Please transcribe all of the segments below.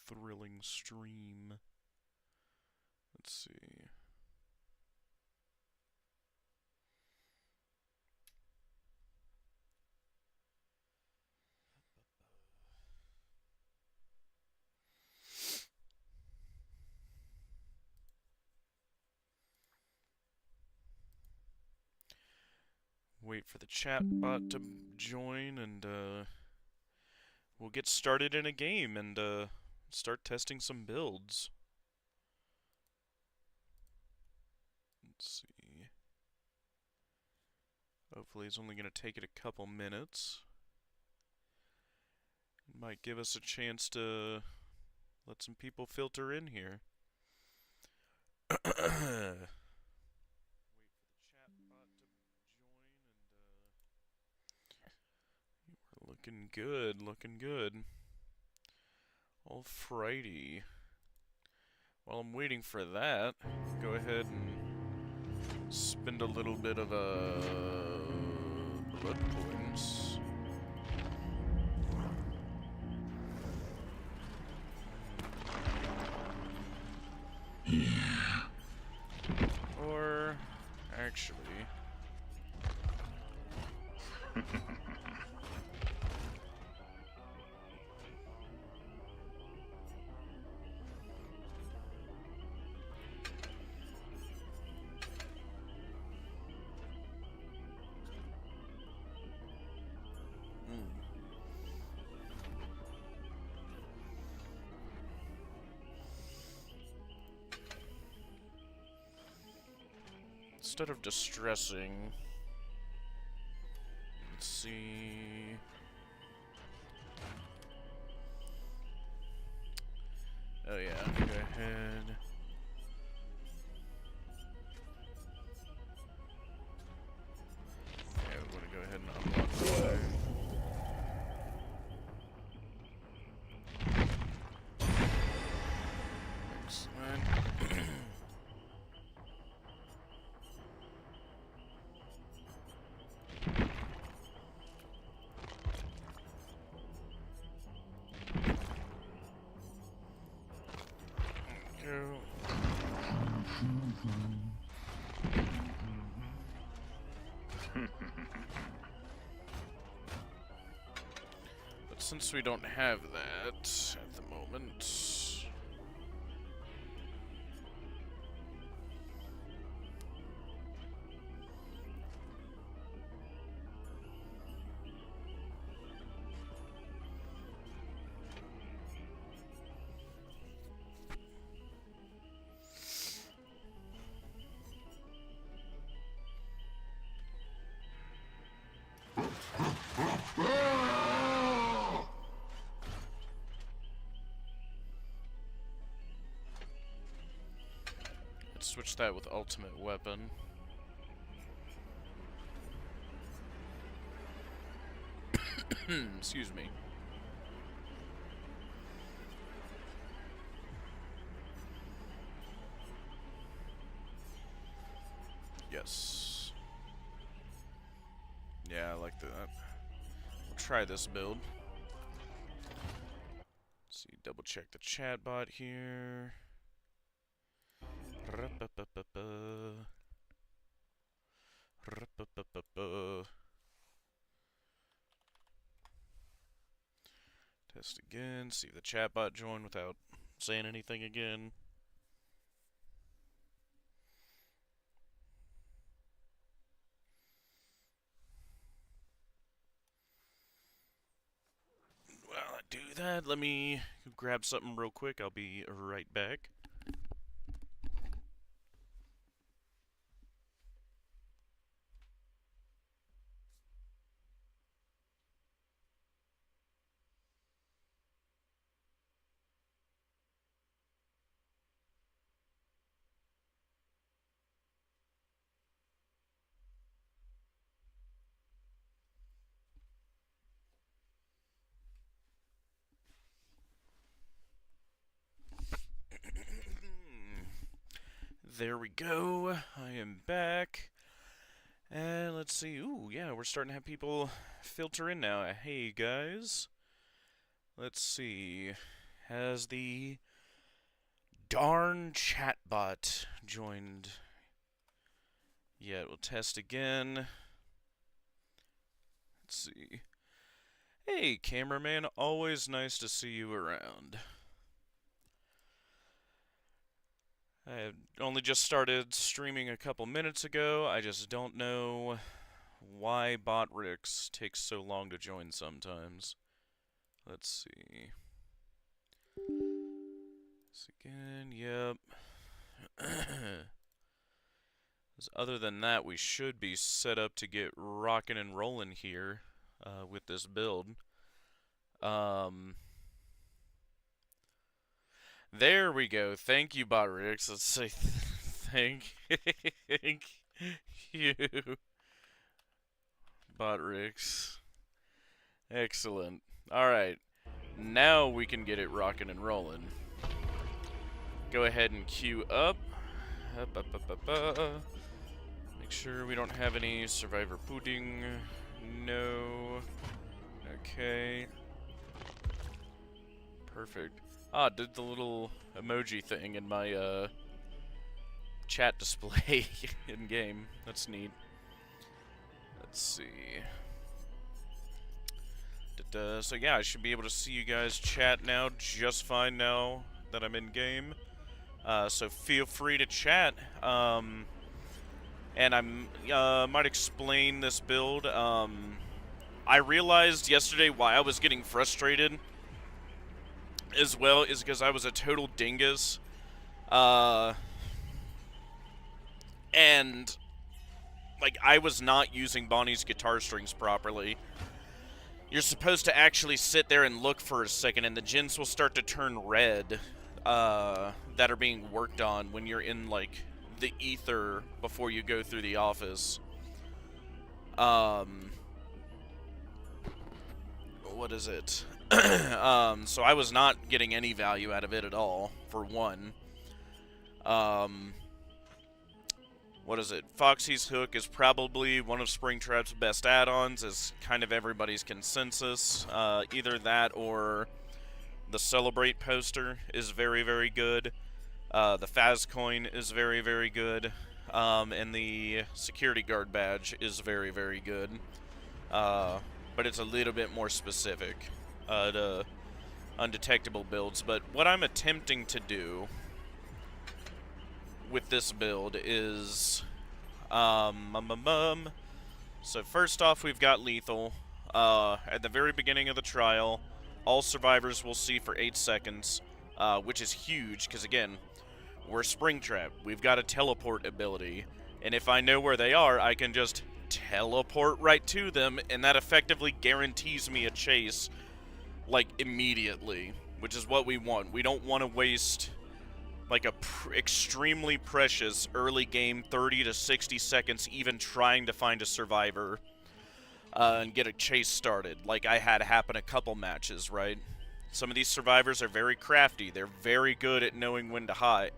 Thrilling stream. Let's see. Wait for the chat bot to join, and we'll get started in a game and start testing some builds. Let's see. Hopefully it's only going to take it a couple minutes. It might give us a chance to let some people filter in here. Wait for the chat bot to join, and we're looking good, looking good. Alrighty. While I'm waiting for that, go ahead and spend a little bit of blood points. Or actually, instead of distressing, let's see. Oh yeah, go ahead. Yeah, we're gonna go ahead and unlock fire. Excellent. Go. But since we don't have that at the moment, let's switch that with ultimate weapon. Excuse me. Yes. Yeah, I like that. We'll try this build. Let's see, double check the chat bot here. Test again, see if the chat bot joined without saying anything again. While I do that, let me grab something real quick. I'll be right back. There we go. I am back. And let's see. Ooh, yeah, we're starting to have people filter in now. Hey, guys. Let's see. Has the darn chatbot joined yet? We'll test again. Let's see. Hey, cameraman. Always nice to see you around. I only just started streaming a couple minutes ago. I just don't know why BotRix takes so long to join sometimes. Let's see. This again, yep. Other than that, we should be set up to get rocking and rolling here with this build. There we go. Thank you, BotRix. Let's say thank you, BotRix. Excellent. Alright. Now we can get it rocking and rolling. Go ahead and queue up. Make sure we don't have any survivor pudding. No. Okay. Perfect. Ah, did the little emoji thing in my chat display in game. That's neat. Let's see. So yeah, I should be able to see you guys chat now just fine now that I'm in game. So feel free to chat. And I might explain this build. I realized yesterday why I was getting frustrated as well is because I was a total dingus. And like I was not using Bonnie's guitar strings properly. You're supposed to actually sit there and look for a second, and the gens will start to turn red that are being worked on when you're in, like, the ether before you go through the office. What is it? So I was not getting any value out of it at all, for one. What is it? Foxy's Hook is probably one of Springtrap's best add-ons, is kind of everybody's consensus. Either that or the Celebrate poster is very, very good. The Faz coin is very, very good. And the Security Guard badge is very, very good. But it's a little bit more specific to undetectable builds. But what I'm attempting to do with this build is so first off, we've got lethal. At the very beginning of the trial, all survivors will see for 8 seconds, which is huge because again, we're Springtrap. We've got a teleport ability, and if I know where they are, I can just teleport right to them, and that effectively guarantees me a chase like immediately, which is what we want. We don't want to waste like a extremely precious early game 30 to 60 seconds even trying to find a survivor and get a chase started, like I had happen a couple matches, right? Some of these survivors are very crafty. They're very good at knowing when to hide,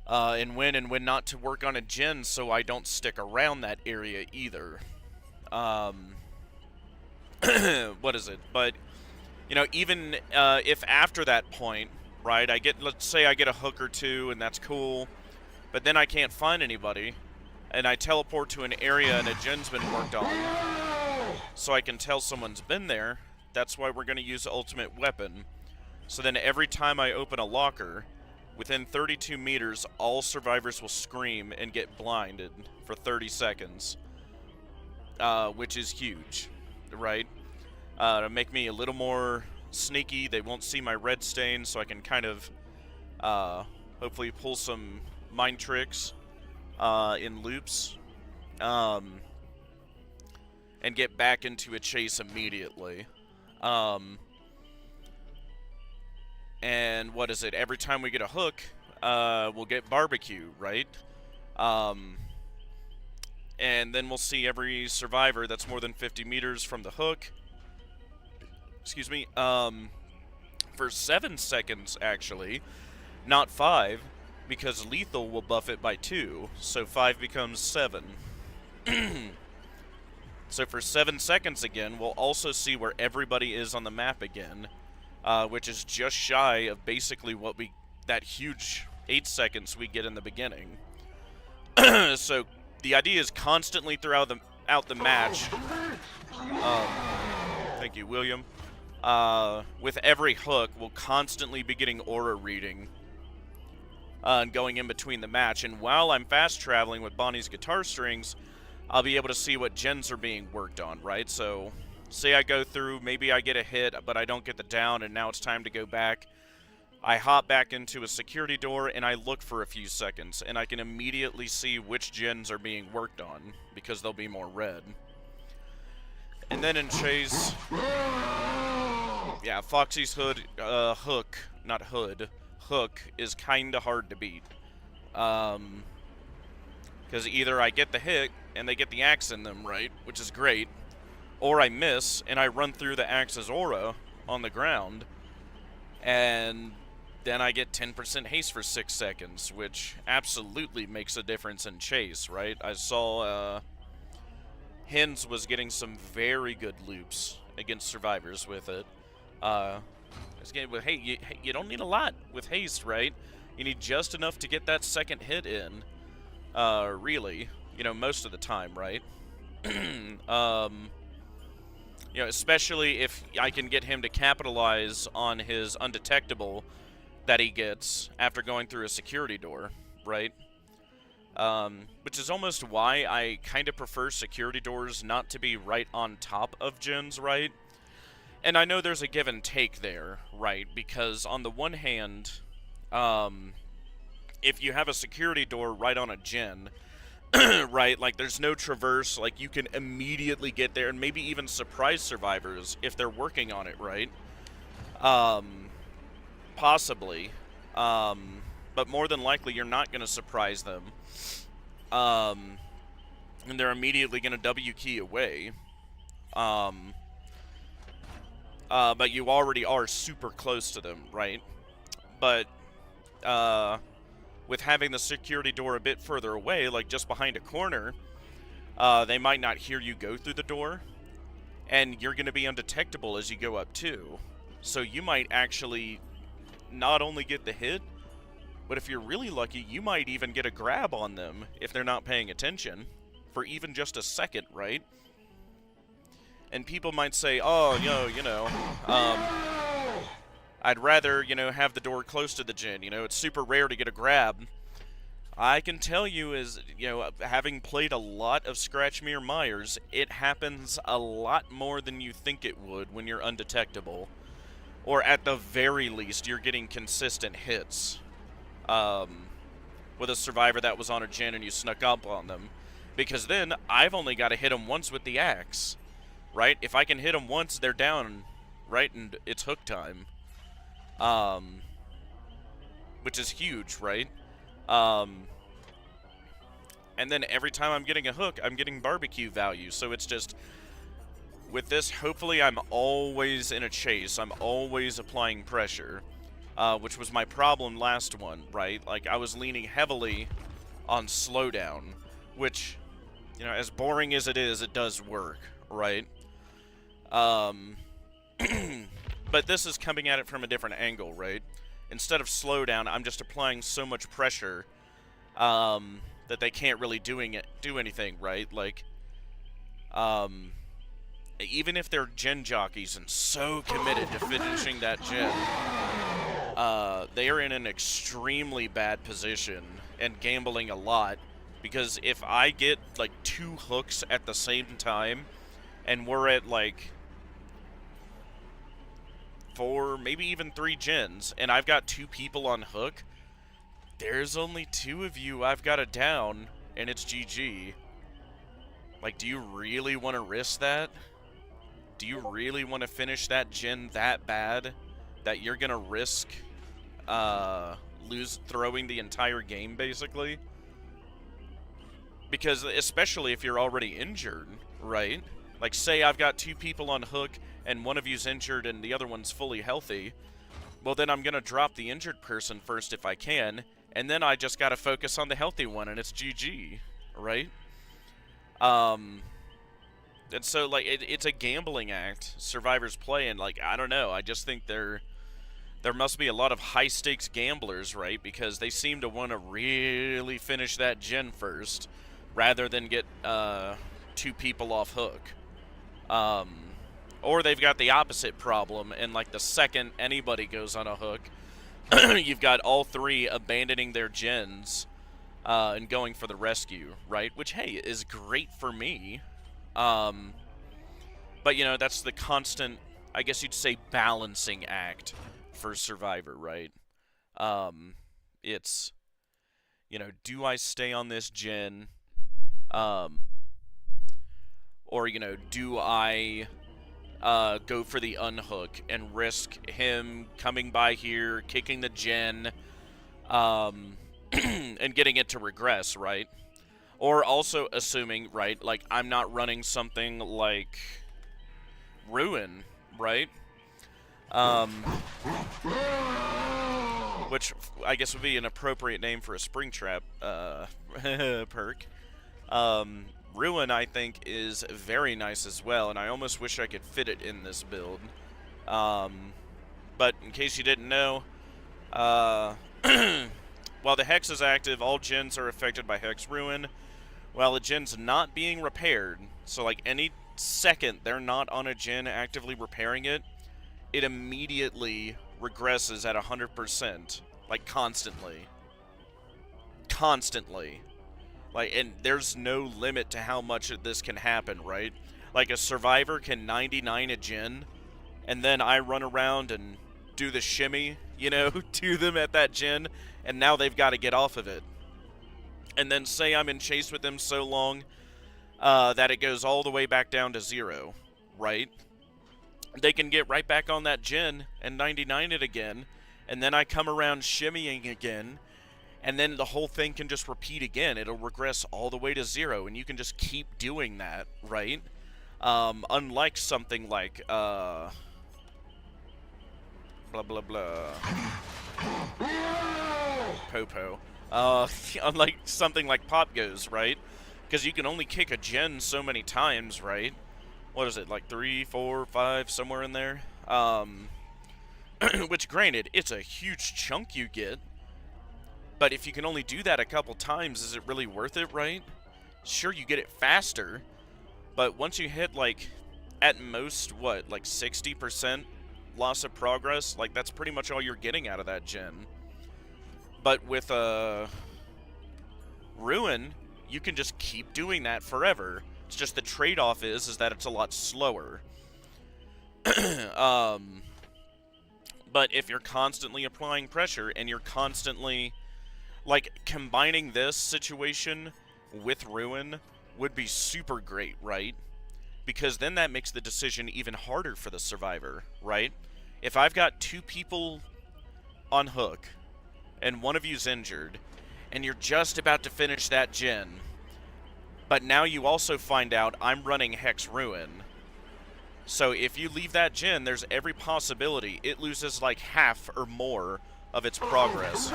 and when not to work on a gen, so I don't stick around that area either. What is it? But you know, even if after that point, right, let's say I get a hook or two, and that's cool, but then I can't find anybody, and I teleport to an area and a gen's been worked on, so I can tell someone's been there. That's why we're going to use Ultimate Weapon. So then every time I open a locker, within 32 meters, all survivors will scream and get blinded for 30 seconds, which is huge, right? To make me a little more sneaky. They won't see my red stain, so I can kind of hopefully pull some mind tricks in loops and get back into a chase immediately. And what is it? Every time we get a hook, we'll get barbecue, right? And then we'll see every survivor that's more than 50 meters from the hook. Excuse me. For 7 seconds, actually, not 5. because lethal will buff it by 2, so 5 becomes 7. So for 7 seconds again, we'll also see where everybody is on the map again, which is just shy of basically what that huge 8 seconds we get in the beginning. So the idea is constantly throughout the match. Thank you, William. With every hook, we'll constantly be getting aura reading and going in between the match. And while I'm fast traveling with Bonnie's guitar strings, I'll be able to see what gens are being worked on, right? So, say I go through, maybe I get a hit, but I don't get the down, and now it's time to go back. I hop back into a security door, and I look for a few seconds, and I can immediately see which gens are being worked on, because they'll be more red. And then in Chase, yeah, Foxy's hook is kinda hard to beat. Because either I get the hit, and they get the axe in them, right, which is great, or I miss, and I run through the axe's aura on the ground, and then I get 10% haste for 6 seconds, which absolutely makes a difference in Chase, right? I saw Hens was getting some very good loops against survivors with it. Hey, you don't need a lot with haste, right? You need just enough to get that second hit in, really. You know, most of the time, right? You know, especially if I can get him to capitalize on his undetectable that he gets after going through a security door, right? Which is almost why I kind of prefer security doors not to be right on top of gens, right? And I know there's a give and take there, right? Because on the one hand, if you have a security door right on a gen, right, like there's no traverse, like you can immediately get there and maybe even surprise survivors if they're working on it, right? Possibly. But more than likely you're not going to surprise them. And they're immediately going to W key away. But you already are super close to them, right? But, with having the security door a bit further away, like just behind a corner, they might not hear you go through the door, and you're going to be undetectable as you go up too. So you might actually not only get the hit, but if you're really lucky, you might even get a grab on them if they're not paying attention for even just a second, right? And people might say, oh, I'd rather, have the door close to the gen. It's super rare to get a grab. I can tell you having played a lot of Scratch Mirror Myers, it happens a lot more than you think it would when you're undetectable. Or at the very least, you're getting consistent hits. With a survivor that was on a gen and you snuck up on them. Because then, I've only got to hit them once with the axe. Right? If I can hit them once, they're down, right? And it's hook time. Which is huge, right? And then every time I'm getting a hook, I'm getting barbecue value. So it's just, with this, hopefully I'm always in a chase. I'm always applying pressure, which was my problem last one, right? Like, I was leaning heavily on slowdown, which, as boring as it is, it does work, right? But this is coming at it from a different angle, right? Instead of slowdown, I'm just applying so much pressure that they can't really do anything, right? Like, even if they're gen jockeys and so committed to finishing that gen, they are in an extremely bad position and gambling a lot, because if I get, like, 2 hooks at the same time, and we're at, like, 4, maybe even 3 gens, and I've got 2 people on hook, there's only 2 of you I've got to down, and it's GG. Like, do you really want to risk that? Do you really want to finish that gen that bad that you're going to risk throwing the entire game, basically? Because especially if you're already injured, right? Like, say I've got 2 people on hook and one of you's injured and the other one's fully healthy. Well, then I'm going to drop the injured person first if I can, and then I just gotta focus on the healthy one, and it's GG, right? And so, like, it's a gambling act, survivors play, and, like, I don't know, I just think there must be a lot of high-stakes gamblers, right? Because they seem to want to really finish that gen first, rather than get, 2 people off hook. Or they've got the opposite problem, and, like, the second anybody goes on a hook, you've got all 3 abandoning their gens, and going for the rescue, right? Which, hey, is great for me. But, you know, that's the constant, I guess you'd say, balancing act for Survivor, right? It's, you know, do I stay on this gen? Or, you know, do I go for the unhook and risk him coming by here, kicking the gen, and getting it to regress, right? Or also assuming, right, like, I'm not running something like Ruin, right? Which I guess would be an appropriate name for a Springtrap perk. Ruin, I think, is very nice as well, and I almost wish I could fit it in this build. But in case you didn't know, while the Hex is active, all gens are affected by Hex Ruin. While the gen's not being repaired, so like any second they're not on a gen actively repairing it, it immediately regresses at 100%, like constantly. Constantly. Like, and there's no limit to how much of this can happen, right? Like, a survivor can 99 a gen, and then I run around and do the shimmy, you know, to them at that gen, and now they've got to get off of it. And then say I'm in chase with them so long that it goes all the way back down to 0, right? They can get right back on that gen and 99 it again, and then I come around shimmying again, and then the whole thing can just repeat again. It'll regress all the way to 0, and you can just keep doing that, right? Unlike something like, blah, blah, blah. Popo. Unlike something like Pop Goes, right? Because you can only kick a gen so many times, right? What is it, like 3, 4, 5, somewhere in there? Which, granted, it's a huge chunk you get. But if you can only do that a couple times, is it really worth it, right? Sure, you get it faster. But once you hit, like, at most, what, like 60% loss of progress? Like, that's pretty much all you're getting out of that gen. But with Ruin, you can just keep doing that forever. It's just the trade-off is that it's a lot slower. But if you're constantly applying pressure and you're constantly, like, combining this situation with Ruin would be super great, right? Because then that makes the decision even harder for the survivor, right? If I've got 2 people on hook and one of you's injured, and you're just about to finish that gen, but now you also find out I'm running Hex Ruin. So if you leave that gen, there's every possibility it loses like half or more of its progress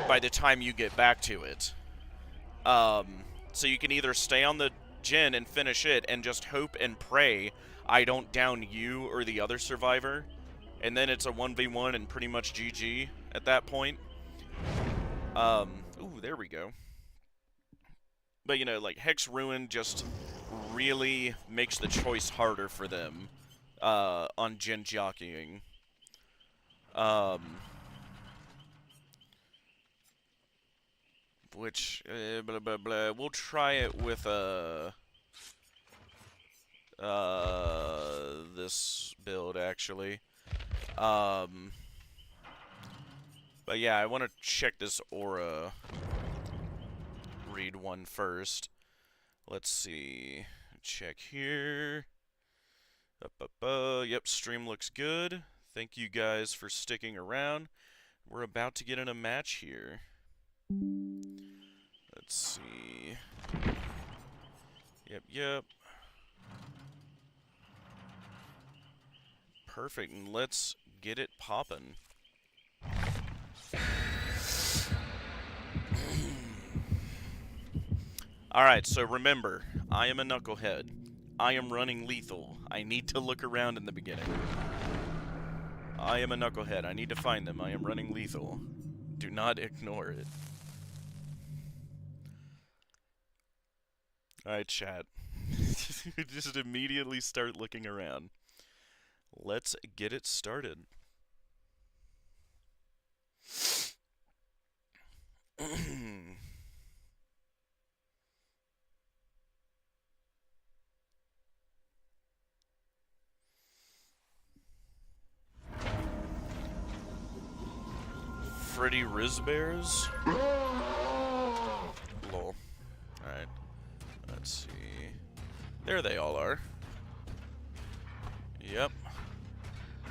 by the time you get back to it. So you can either stay on the gen and finish it and just hope and pray I don't down you or the other survivor, and then it's a 1v1 and pretty much GG at that point. Ooh, there we go. But, you know, like, Hex Ruin just really makes the choice harder for them on gen jockeying. Which, blah, blah, blah. We'll try it with, this build, actually. But yeah, I want to check this aura read one first. Let's see. Check here. Yep, stream looks good. Thank you guys for sticking around. We're about to get in a match here. Let's see. Yep. Perfect, and let's get it poppin'. Alright, so remember, I am a knucklehead. I am running lethal. I need to look around in the beginning. I am a knucklehead. I need to find them. I am running lethal. Do not ignore it. Alright, chat. Just immediately start looking around. Let's get it started. Freddy Rizbears? Lol. Alright. Let's see. There they all are. Yep.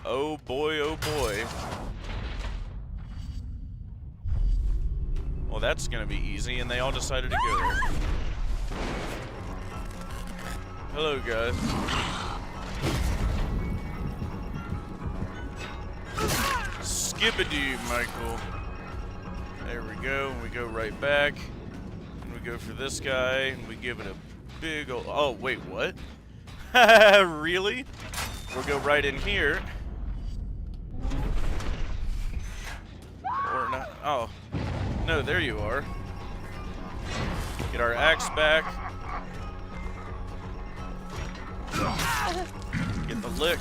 Oh boy, oh boy. Well, that's gonna be easy, and they all decided to go there. Hello, guys. Skibbity, Michael. There we go, and we go right back. And we go for this guy, and we give it a big ol'... Oh, wait, what? Really? We'll go right in here. Or not. Oh. No, there you are. Get our axe back. Get the lick.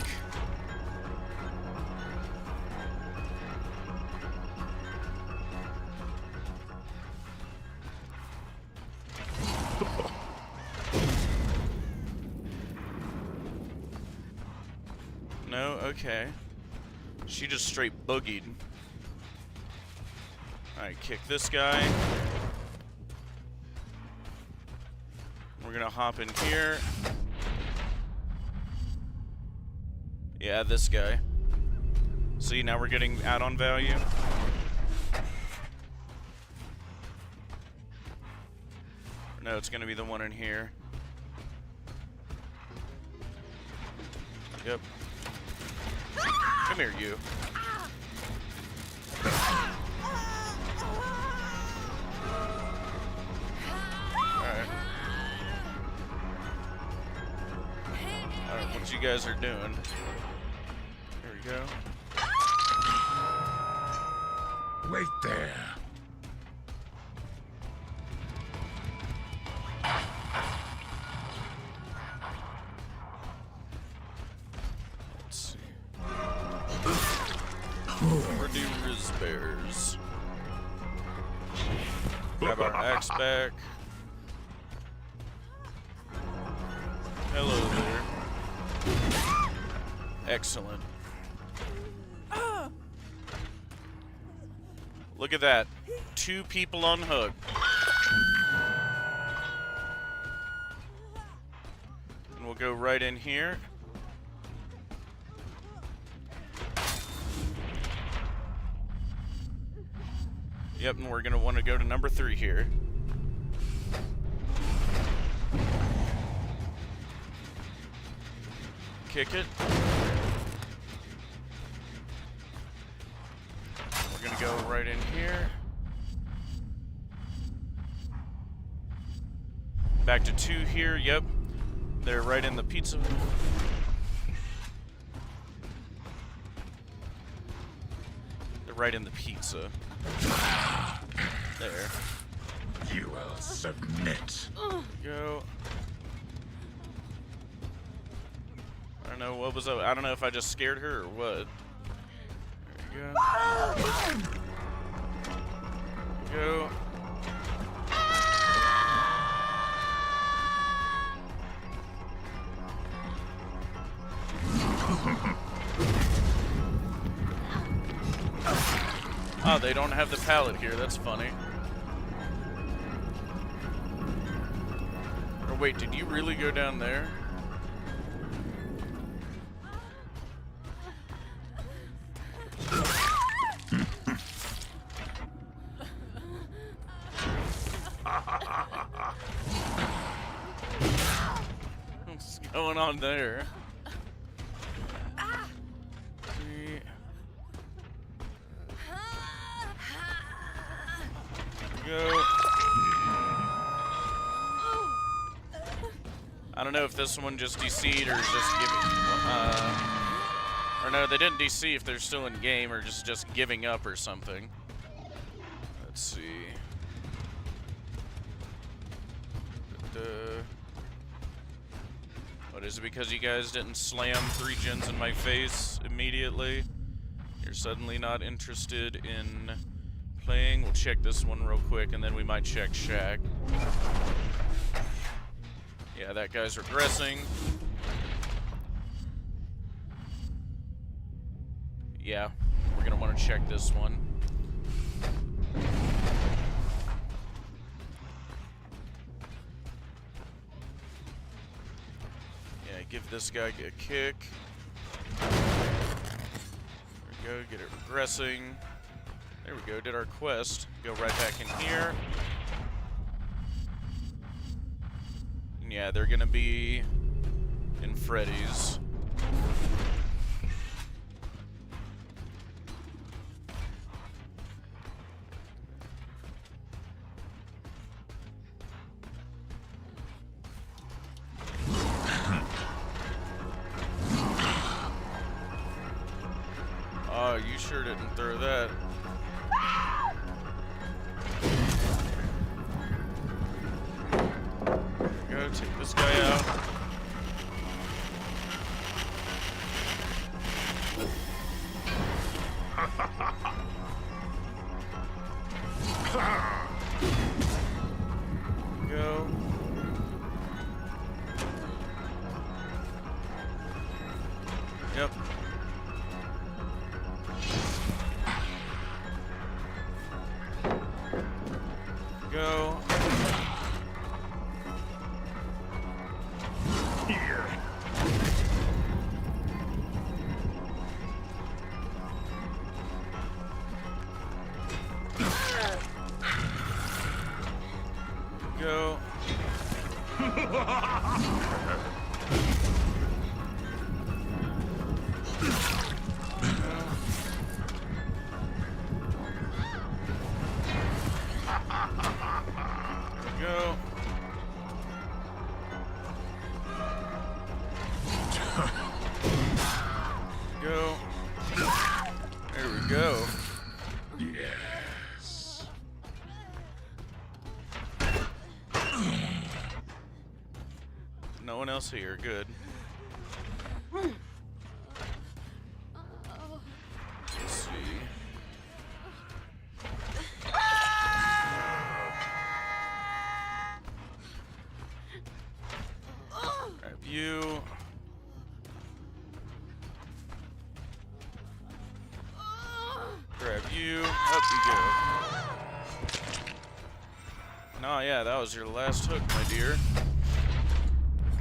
No? Okay. She just straight boogied. Alright, kick this guy. We're gonna hop in here. Yeah, this guy. See, now we're getting add-on value. No, it's gonna be the one in here. Yep. Come here, you. Alright. Alright, what you guys are doing. Here we go. Wait there. Let's see. Freddy Rizbears. Grab our axe back. Hello there. Excellent. Look at that. 2 people on hook. And we'll go right in here. Yep, and we're going to want to go to number 3 here. Kick it. We're going to go right in here. Back to 2 here, yep. They're right in the pizza. They're right in the pizza. There. You will submit. Go. I don't know what was up. I don't know if I just scared her or what. There you go. Go. Oh, they don't have the pallet here. That's funny. Or wait, did you really go down there? What's going on there? Go. I don't know if this one just DC'd or is just giving... or no, they didn't DC if they're still in game or just giving up or something. Let's see. What is it, because you guys didn't slam 3 gens in my face immediately? You're suddenly not interested in playing? We'll check this one real quick and then we might check Shaq. Yeah, that guy's regressing. Yeah, we're gonna want to check this one. Yeah, give this guy a kick. There we go, get it regressing. There we go, did our quest. Go right back in here. And yeah, they're gonna be in Freddy's. Oh, you sure didn't throw that. Go take this guy out. Go. Yep. Go. Here. Go. Go. Go. There we go. Yes. No one else here. Good. Let's see. Grab you. Grab you. Up you go. No, yeah, that was your last hook, my dear.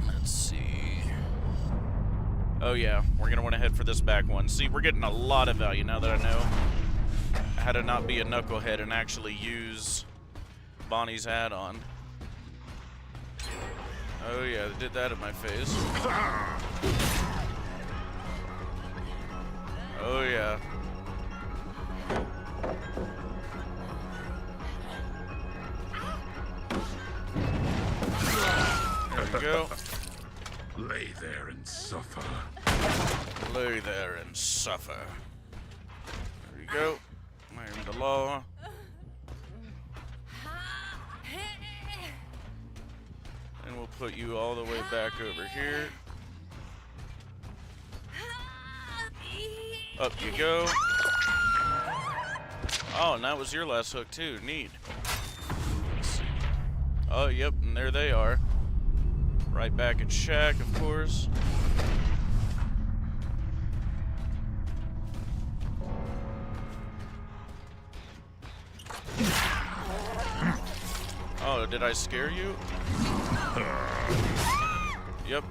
Let's see. Oh yeah, we're gonna want to head for this back one. See, we're getting a lot of value now that I know how to not be a knucklehead and actually use Bonnie's add-on. Oh yeah, they did that in my face. Oh yeah. There we go. Lay there and suffer. Lay there and suffer. There we go. I am the law. And we'll put you all the way back over here. Up you go. Oh, and that was your last hook too. Neat. Let's see. Oh, yep, and there they are. Right back at Shaq, of course. Oh, did I scare you? Yep.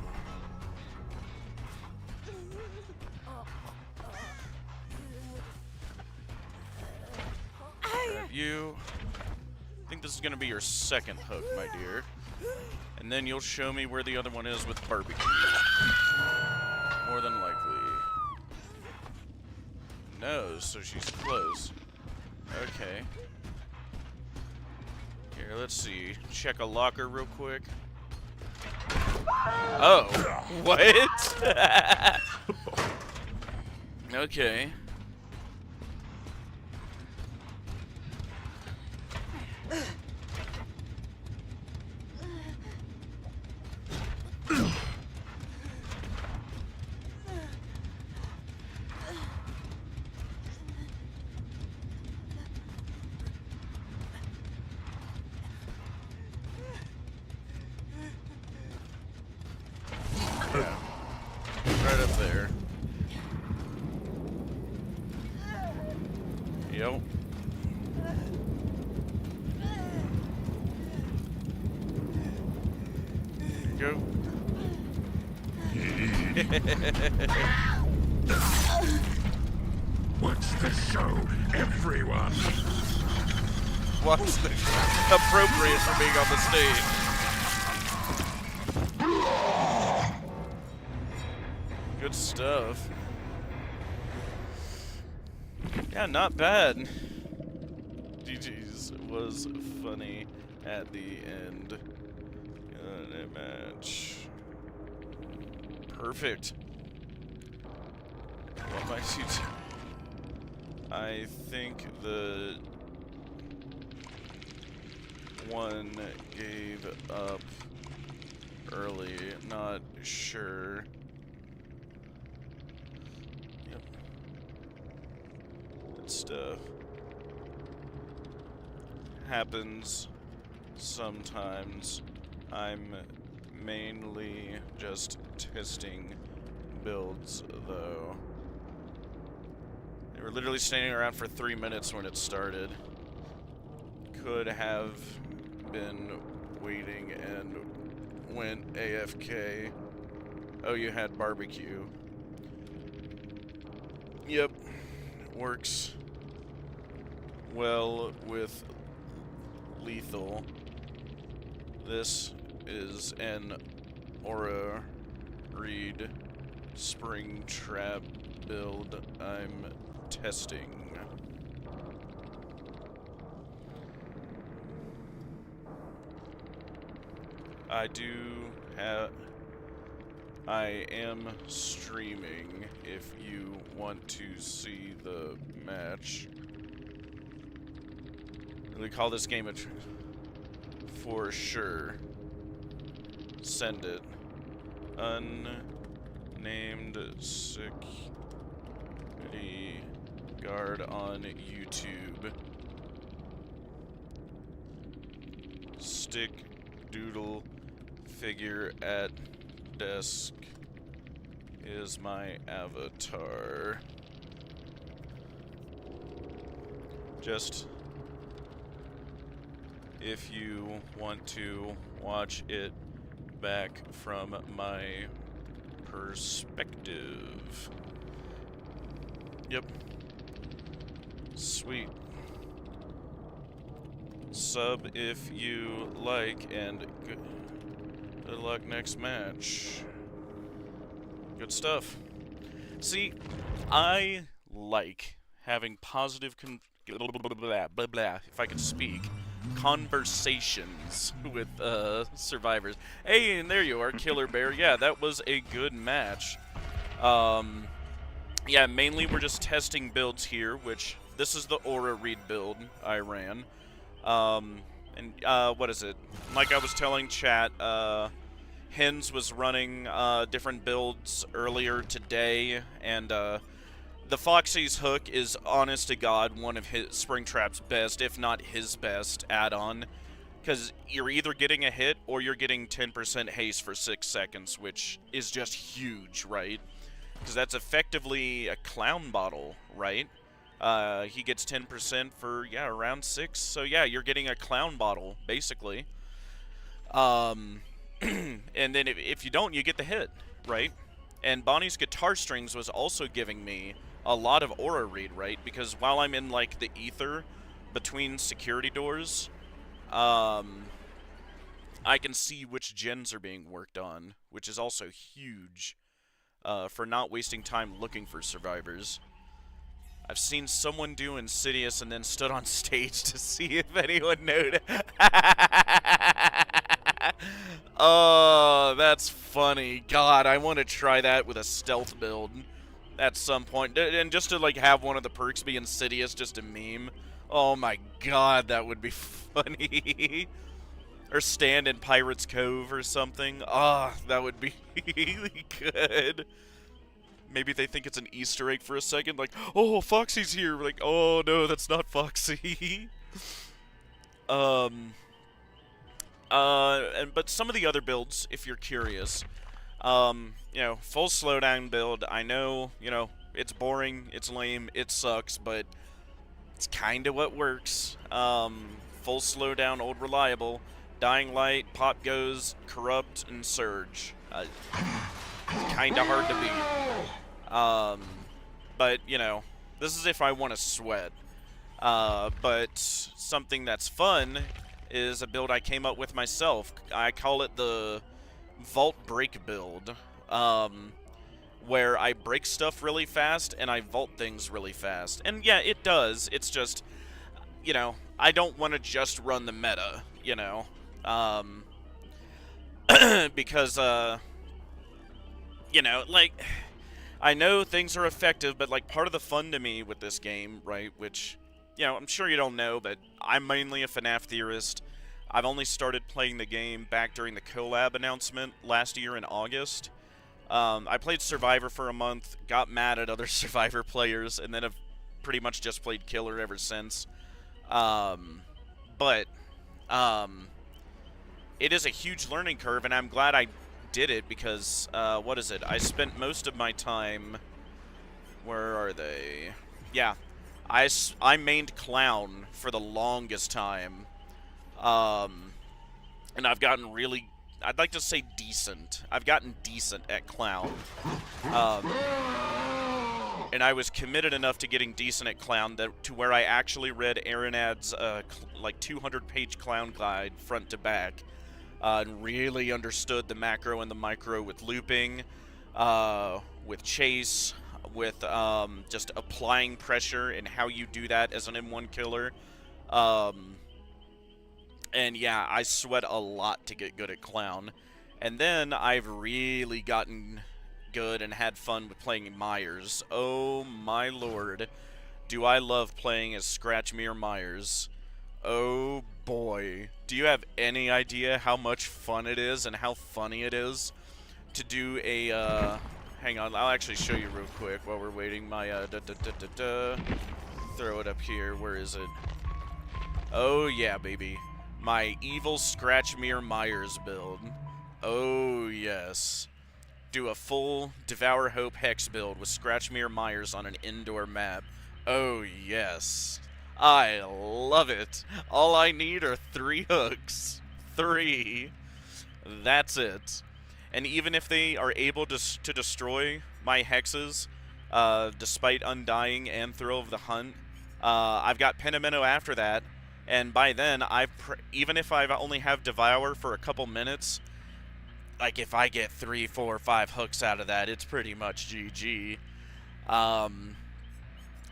Grab you. I think this is gonna be your second hook, my dear. And then you'll show me where the other one is with barbecue. More than likely. No, so she's close. Okay. Here, let's see. Check a locker real quick. Oh, what? Okay. Yeah. Right up there. Yep. Go. Watch the show, everyone. What's the appropriate for being on the stage? Good stuff. Yeah, not bad. GG's was funny at the end. Good match. Perfect. What am I shooting? I think the one gave up early. Not sure. Yep. Good stuff. Happens sometimes. I'm mainly just testing builds, though. They were literally standing around for 3 minutes when it started. Could have been waiting and went AFK. Oh, you had barbecue. Yep. Works well with lethal. This is an Aura Reed Springtrap build I'm testing. I am streaming if you want to see the match. We call this game a for sure. Send it. Unnamed security guard on YouTube. Stick doodle figure at desk is my avatar. Just if you want to watch it back from my perspective. Yep. Sweet. Sub if you like, and good luck next match. Good stuff. See, I like having positive if I could speak, conversations with survivors. Hey, and there you are, Killer Bear. Yeah, that was a good match. Yeah, mainly we're just testing builds here, which this is the Aura Reed build I ran. What is it? Like I was telling chat, Hens was running different builds earlier today, and the Foxy's Hook is, honest to God, one of his Springtrap's best, if not his best, add-on. Because you're either getting a hit or you're getting 10% haste for 6 seconds, which is just huge, right? Because that's effectively a clown bottle, right? He gets 10% for, yeah, around 6. So, yeah, you're getting a clown bottle, basically. And then if you don't, you get the hit, right? And Bonnie's guitar strings was also giving me a lot of Aura Reed, right? Because while I'm in, like, the ether between security doors, I can see which gens are being worked on, which is also huge for not wasting time looking for survivors. I've seen someone do Insidious and then stood on stage to see if anyone noticed. Oh, that's funny. God, I want to try that with a stealth build at some point. And just to, like, have one of the perks be Insidious, just a meme. Oh my god, that would be funny. Or stand in Pirate's Cove or something. Ah, that would be really good. Maybe they think it's an Easter egg for a second, like, oh, Foxy's here. Like, oh no, that's not Foxy. But some of the other builds, if you're curious, you know, full slowdown build. I know, you know, it's boring, it's lame, it sucks, but it's kind of what works. Full slowdown, old reliable, dying light, pop goes, corrupt, and surge. Kind of hard to beat. But you know, this is if I want to sweat. But something that's fun is a build I came up with myself. I call it the Vault Break build, where I break stuff really fast and I vault things really fast. And yeah, it does. It's just, you know, I don't want to just run the meta, you know, because, you know, like, I know things are effective, but, like, part of the fun to me with this game, right, which, you know, I'm sure you don't know, but I'm mainly a FNAF theorist. I've only started playing the game back during the collab announcement last year in August. I played Survivor for a month, got mad at other Survivor players, and then have pretty much just played Killer ever since. It is a huge learning curve, and I'm glad I did it because, what is it? I spent most of my time... Where are they? Yeah. I mained Clown for the longest time. And I've gotten really... I'd like to say decent. I've gotten decent at Clown. And I was committed enough to getting decent at Clown to where I actually read Aaron Ad's, like, 200-page Clown guide front to back. And really understood the macro and the micro with looping, with chase, with just applying pressure and how you do that as an M1 killer. And yeah, I sweat a lot to get good at Clown. And then I've really gotten good and had fun with playing Myers. Oh my lord, do I love playing as Scratchmere Myers. Oh boy. Do you have any idea how much fun it is and how funny it is to do a, hang on, I'll actually show you real quick while we're waiting. My, throw it up here. Where is it? Oh yeah, baby. My evil Scratchmere Myers build. Oh yes. Do a full Devour Hope Hex build with Scratchmere Myers on an indoor map. Oh yes. I love it. All I need are 3 hooks. 3. That's it. And even if they are able to destroy my hexes, despite Undying and Thrill of the Hunt, I've got Pentimento after that, and by then, even if I only have Devour for a couple minutes, like if I get 3, 4, 5 hooks out of that, it's pretty much GG.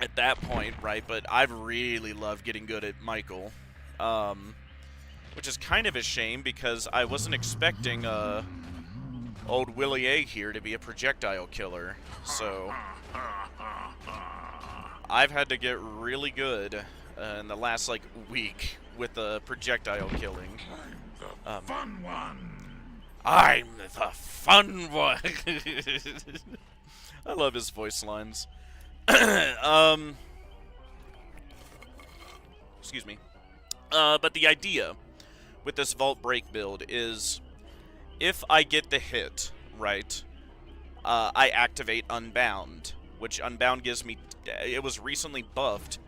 At that point, right? But I've really loved getting good at Michael, which is kind of a shame because I wasn't expecting old Willie A here to be a projectile killer, so I've had to get really good in the last like week with the projectile killing. I'm the fun one. I'm the fun one. I love his voice lines. Excuse me. But the idea with this Vault Break build is if I get the hit, right, I activate Unbound, which Unbound gives me, it was recently buffed.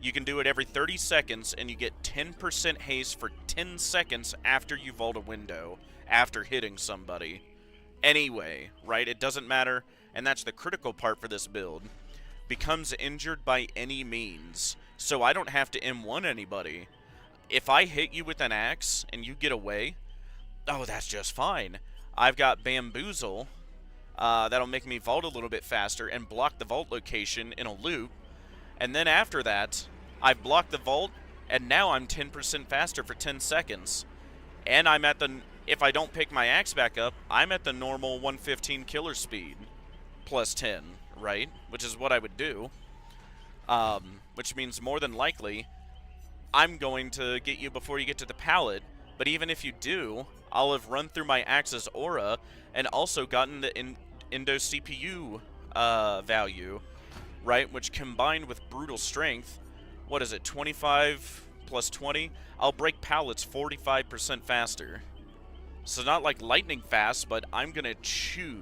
You can do it every 30 seconds, and you get 10% haste for 10 seconds after you vault a window, after hitting somebody. Anyway, right, it doesn't matter, and that's the critical part for this build. Becomes injured by any means, so I don't have to M1 anybody. If I hit you with an axe and you get away, oh, that's just fine. I've got Bamboozle, that'll make me vault a little bit faster and block the vault location in a loop, and then after that, I've blocked the vault, and now I'm 10% faster for 10 seconds. And I'm at the if I don't pick my axe back up, I'm at the normal 115 killer speed plus 10, right? Which is what I would do. Which means more than likely, I'm going to get you before you get to the pallet. But even if you do, I'll have run through my axe's aura and also gotten the Indo CPU value, right? Which combined with brutal strength, what is it, 25 plus 20? I'll break pallets 45% faster. So not like lightning fast, but I'm gonna chew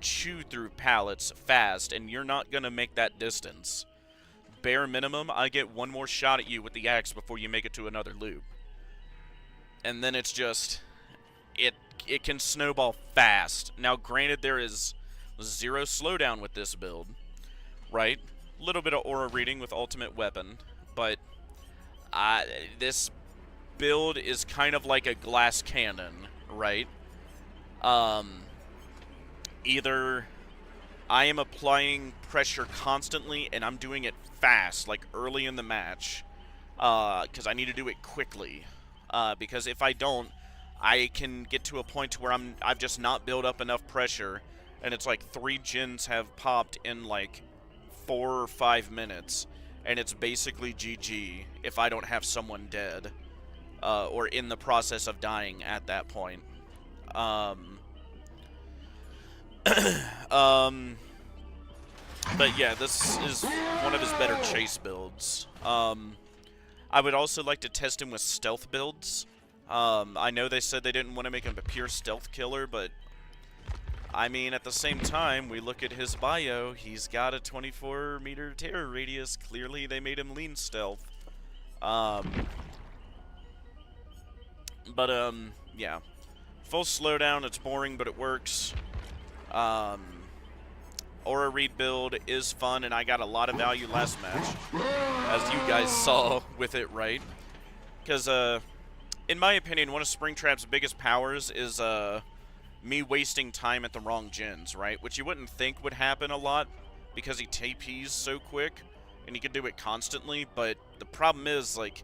through pallets fast, and you're not gonna make that distance. Bare minimum, I get one more shot at you with the axe before you make it to another loop. And then it's just, it can snowball fast. Now granted, there is 0 slowdown with this build, right? A little bit of aura reading with ultimate weapon, but this build is kind of like a glass cannon, right? Either I am applying pressure constantly and I'm doing it fast, like early in the match, because I need to do it quickly. Because if I don't, I can get to a point where I've just not built up enough pressure, and it's like 3 gens have popped in like 4 or 5 minutes, and it's basically GG if I don't have someone dead, or in the process of dying at that point. But yeah, this is one of his better chase builds. I would also like to test him with stealth builds. I know they said they didn't want to make him a pure stealth killer, but I mean, at the same time, we look at his bio, he's got a 24-meter terror radius. Clearly, they made him lean stealth. Yeah. Full slowdown, it's boring, but it works. Aura Reed build is fun, and I got a lot of value last match, as you guys saw with it, right? Because, in my opinion, one of Springtrap's biggest powers is, me wasting time at the wrong gens, right? Which you wouldn't think would happen a lot, because he TPs so quick, and he can do it constantly, but the problem is, like,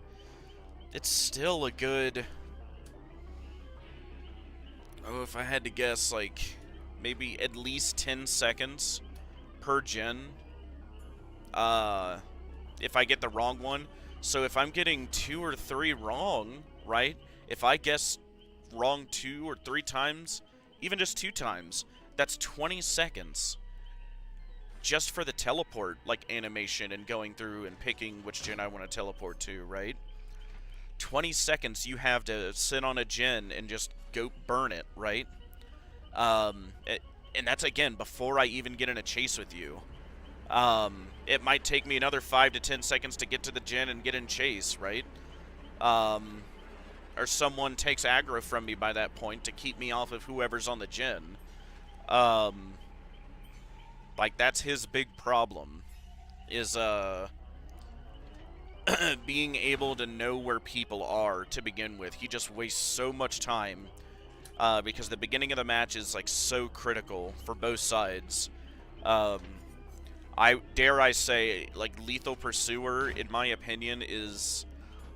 it's still a good... Oh, if I had to guess, like, maybe at least 10 seconds per gen, if I get the wrong one. So if I'm getting 2 or 3 wrong, right? If I guess wrong 2 or 3 times, even just 2 times, that's 20 seconds just for the teleport, like, animation and going through and picking which gen I want to teleport to, right? 20 seconds you have to sit on a gen and just go burn it, right? And that's, again, before I even get in a chase with you. It might take me another 5 to 10 seconds to get to the gen and get in chase, right? Or someone takes aggro from me by that point to keep me off of whoever's on the gen. Like, that's his big problem, is, being able to know where people are to begin with. He just wastes so much time. Because the beginning of the match is, like, so critical for both sides. Dare I say, like, Lethal Pursuer, in my opinion, is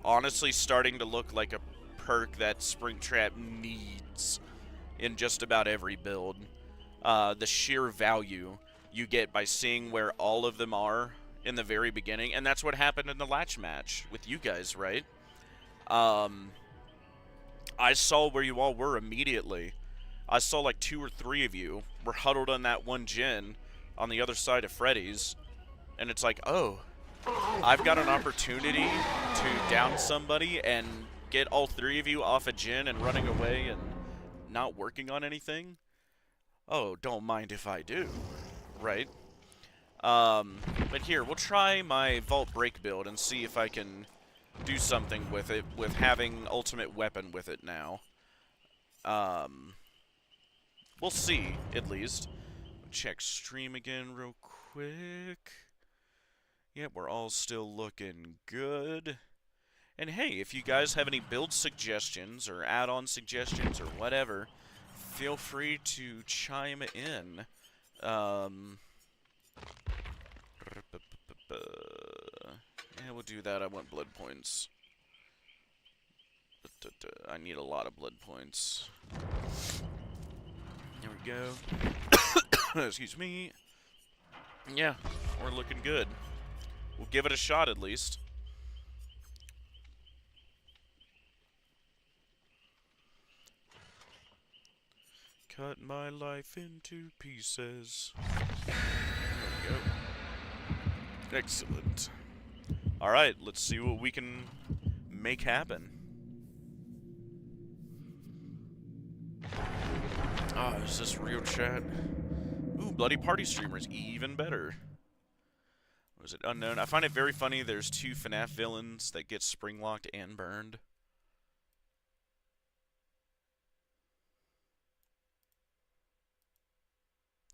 honestly starting to look like a perk that Springtrap needs in just about every build. The sheer value you get by seeing where all of them are in the very beginning, and that's what happened in the latch match with you guys, right? I saw where you all were immediately. I saw like 2 or 3 of you were huddled on that one gen on the other side of Freddy's. And it's like, oh, I've got an opportunity to down somebody and get all 3 of you off a gen and running away and not working on anything. Oh, don't mind if I do, right? But here, we'll try my Vault Break build and see if I can do something with it, with having ultimate weapon with it now. We'll see, at least. Check stream again real quick. Yep, we're all still looking good. And hey, if you guys have any build suggestions or add-on suggestions or whatever, feel free to chime in. Yeah, we'll do that. I want blood points. I need a lot of blood points. There we go. Excuse me. Yeah, we're looking good. We'll give it a shot at least. Cut my life into pieces. There we go. Excellent. Alright, let's see what we can make happen. Ah, is this real chat? Ooh, Bloody Party Streamers, even better. Was it unknown? I find it very funny there's 2 FNAF villains that get spring-locked and burned.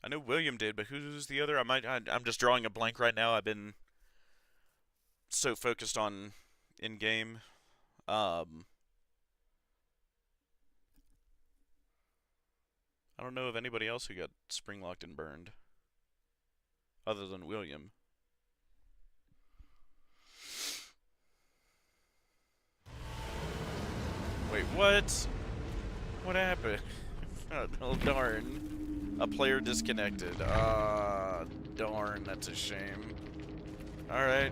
I know William did, but who's the other? I'm just drawing a blank right now. I've been so focused on in-game. I don't know of anybody else who got spring-locked and burned. Other than William. Wait, what? What happened? Oh, darn. A player disconnected. Ah, darn, that's a shame. Alright.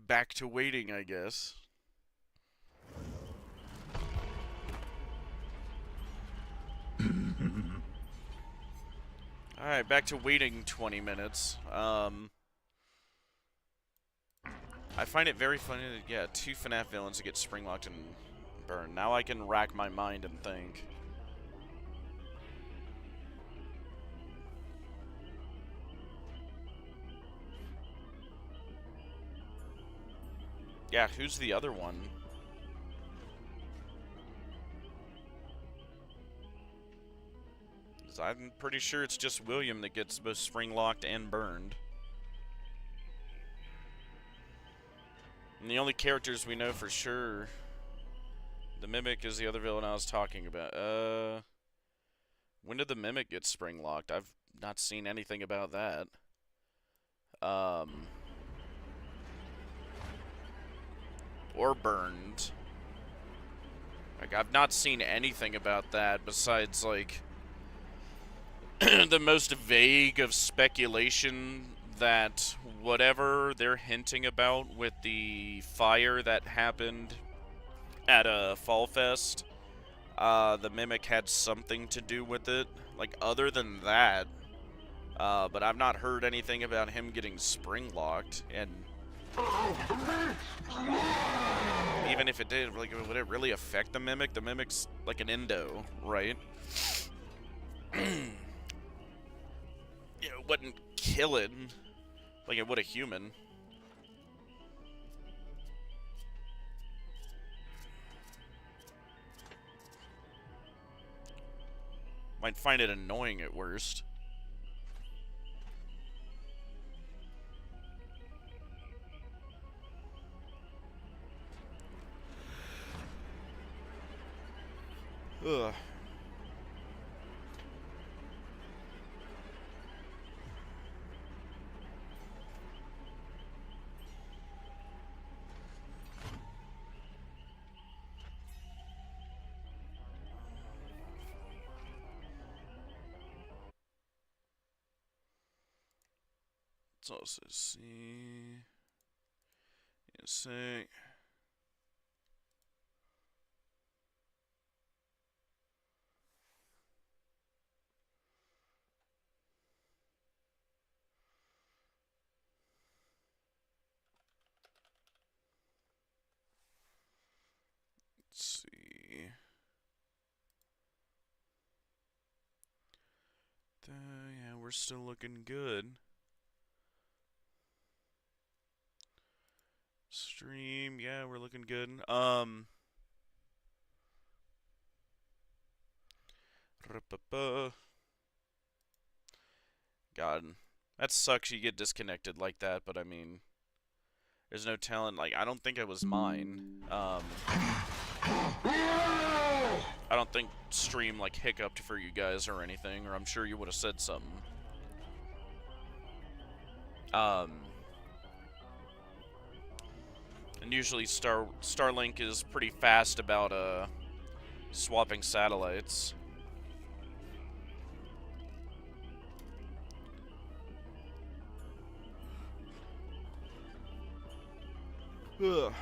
Back to waiting, I guess. Alright, back to waiting 20 minutes. I find it very funny that, yeah, 2 FNAF villains to get spring-locked and burned. Now I can rack my mind and think. Yeah, who's the other one? I'm pretty sure it's just William that gets both spring-locked and burned. And the only characters we know for sure... The Mimic is the other villain I was talking about. When did the Mimic get spring-locked? I've not seen anything about that. Or burned. Like, I've not seen anything about that besides, like... the most vague of speculation that whatever they're hinting about with the fire that happened at a Fall Fest, the Mimic had something to do with it. Like, other than that, but I've not heard anything about him getting spring-locked, and even if it did, like, would it really affect the Mimic? The Mimic's like an endo, right? You know, it wouldn't kill it like it would a human. Might find it annoying at worst. Ugh. Let's also see. Let's see. Yeah, we're still looking good. Stream, yeah, we're looking good. God, that sucks you get disconnected like that, but I mean, there's no telling. Like, I don't think it was mine. I don't think stream, like, hiccuped for you guys or anything, or I'm sure you would have said something. And usually Starlink is pretty fast about swapping satellites. Ugh.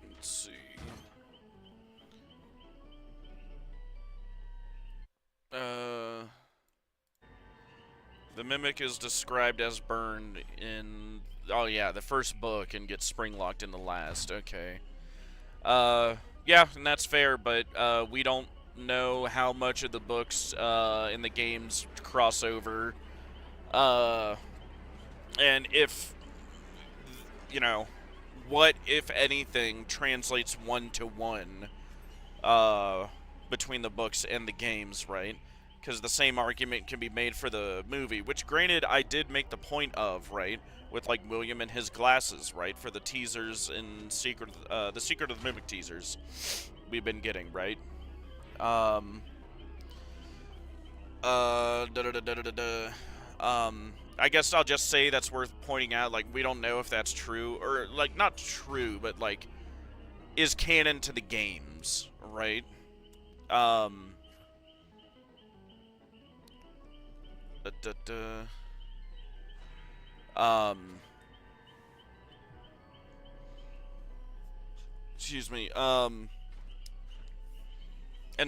Let's see. The Mimic is described as burned in, oh yeah, the first book and gets spring-locked in the last. Okay. Yeah, and that's fair, but we don't know how much of the books in the games cross over. And if, you know, what, if anything, translates one-to-one between the books and the games, right? Because the same argument can be made for the movie, which, granted, I did make the point of, right? With, like, William and his glasses, right? For the teasers in the Secret of the Mimic teasers we've been getting, right? I guess I'll just say that's worth pointing out, like, we don't know if that's true, or, like, not true, but, like, is canon to the games, right? Excuse me, and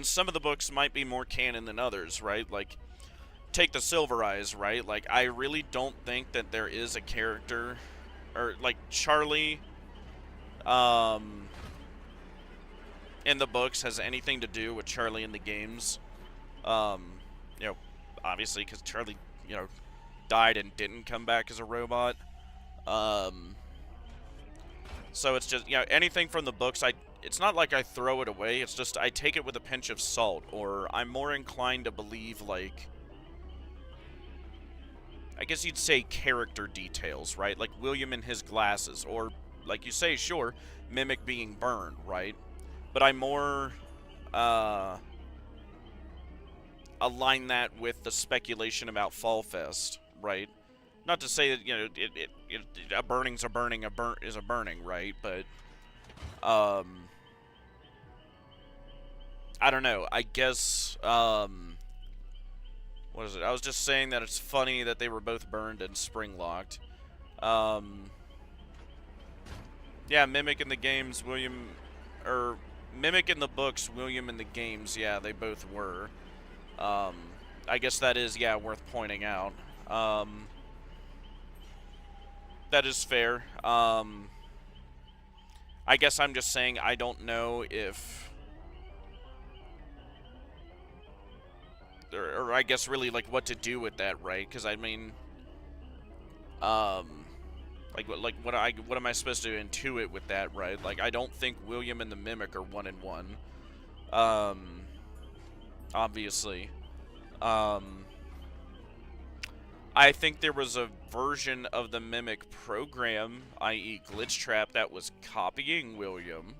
some of the books might be more canon than others, right? Like, take the Silver Eyes, right? Like, I really don't think that there is a character, or, like, Charlie, in the books has anything to do with Charlie in the games. You know, obviously, because Charlie, you know, died and didn't come back as a robot. So it's just, you know, anything from the books, it's not like I throw it away, it's just I take it with a pinch of salt, or I'm more inclined to believe, like, I guess you'd say character details, right? Like William and his glasses, or, like you say, sure, Mimic being burned, right? But I more align that with the speculation about Fall Fest, right? Not to say that, you know, a burning's a burning, a burnt is a burning, right? But, I don't know. I guess, what is it? I was just saying that it's funny that they were both burned and spring-locked. Yeah, Mimic in the games, Mimic in the books, William in the games, yeah, they both were. I guess that is, yeah, worth pointing out. That is fair. I guess I'm just saying I don't know if... Or I guess really, like, what to do with that, right? Because, I mean... what am I supposed to intuit with that, right? Like, I don't think William and the Mimic are 1-in-1. Obviously. I think there was a version of the Mimic program, i.e. Glitchtrap, that was copying William.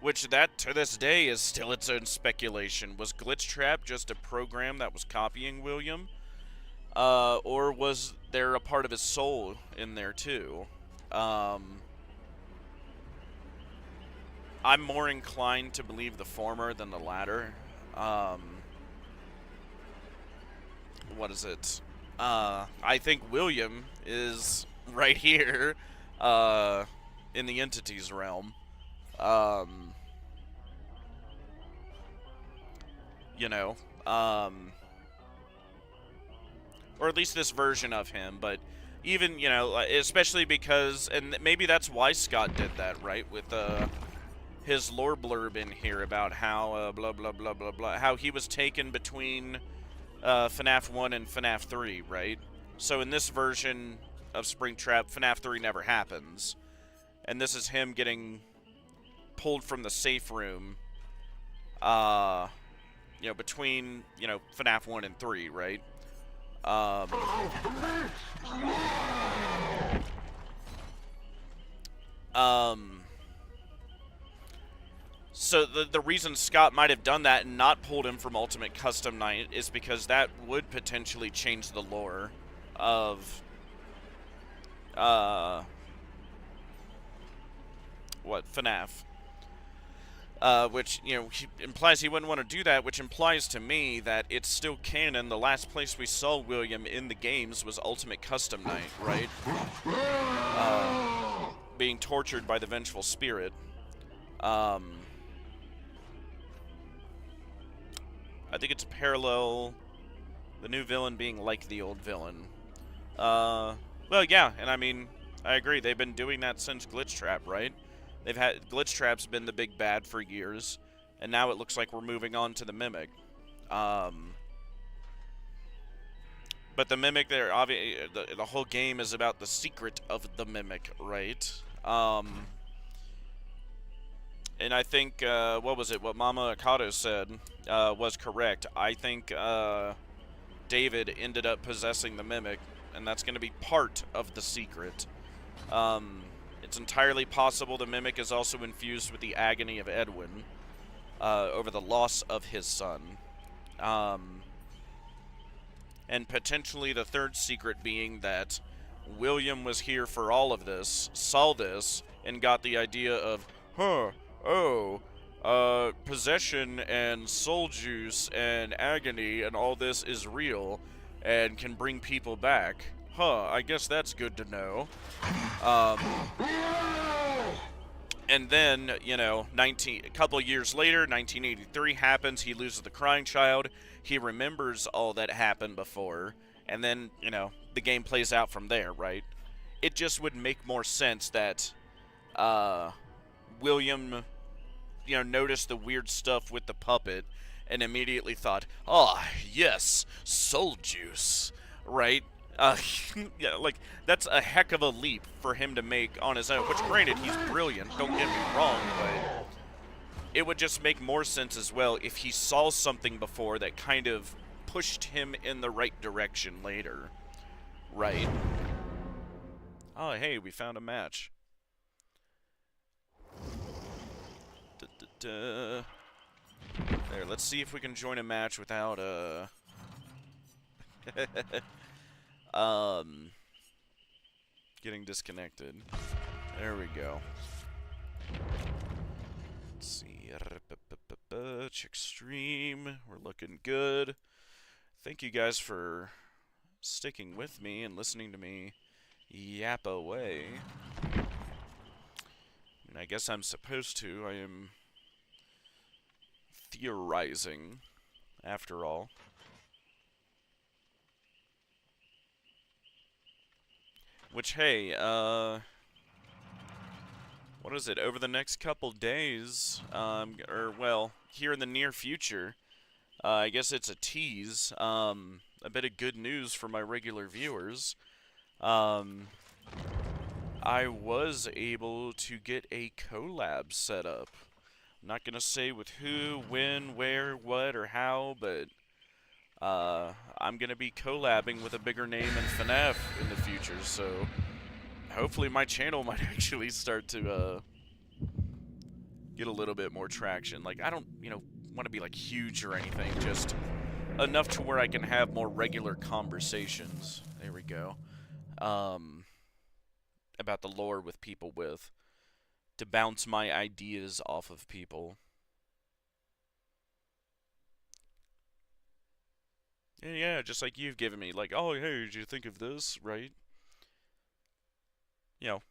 Which that, to this day, is still its own speculation. Was Glitchtrap just a program that was copying William? Or was there a part of his soul in there, too? I'm more inclined to believe the former than the latter. What is it? I think William is right here, in the entities realm. You know, or at least this version of him, but even, you know, especially because, and maybe that's why Scott did that, right, with, his lore blurb in here about how, blah, blah, blah, blah, blah, how he was taken between, FNAF 1 and FNAF 3, right? So in this version of Springtrap, FNAF 3 never happens. And this is him getting pulled from the safe room, you know, between, you know, FNAF 1 and 3, right? So the reason Scott might have done that and not pulled him from Ultimate Custom Night is because that would potentially change the lore of FNAF. Which, you know, implies he wouldn't want to do that, which implies to me that it's still canon. The last place we saw William in the games was Ultimate Custom Night, right? Being tortured by the Vengeful Spirit. I think it's parallel, the new villain being like the old villain. Well, yeah, and I mean, I agree, they've been doing that since Glitchtrap, right? Glitchtrap's been the big bad for years, and now it looks like we're moving on to the Mimic. But the Mimic, the whole game is about the secret of the Mimic, right? And I think, what Mama Akato said was correct. I think David ended up possessing the Mimic, and that's going to be part of the secret. It's entirely possible the Mimic is also infused with the agony of Edwin over the loss of his son. And potentially the third secret being that William was here for all of this, saw this, and got the idea of, possession and soul juice and agony and all this is real and can bring people back. I guess that's good to know. And then, you know, a couple of years later, 1983 happens, he loses the crying child, he remembers all that happened before, and then, you know, the game plays out from there, right? It just would make more sense that, William, you know, noticed the weird stuff with the puppet, and immediately thought, yes, soul juice, right? Yeah, like, that's a heck of a leap for him to make on his own, which, granted, he's brilliant, don't get me wrong, but it would just make more sense as well if he saw something before that kind of pushed him in the right direction later, right? Oh, hey, we found a match. There, let's see if we can join a match without, getting disconnected. There we go. Let's see. Check stream. We're looking good. Thank you guys for sticking with me and listening to me yap away. And I guess I'm supposed to. I am theorizing, after all. Which, hey, what is it, over the next couple days, or, well, here in the near future, I guess it's a tease, a bit of good news for my regular viewers. I was able to get a collab set up. I'm not gonna say with who, when, where, what, or how, but I'm gonna be collabing with a bigger name in FNAF in the future, so hopefully my channel might actually start to get a little bit more traction. Like, I don't, you know, want to be like huge or anything, just enough to where I can have more regular conversations. There we go. About the lore with people, to bounce my ideas off of people. Yeah, just like you've given me, like, oh, hey, did you think of this, right? You know.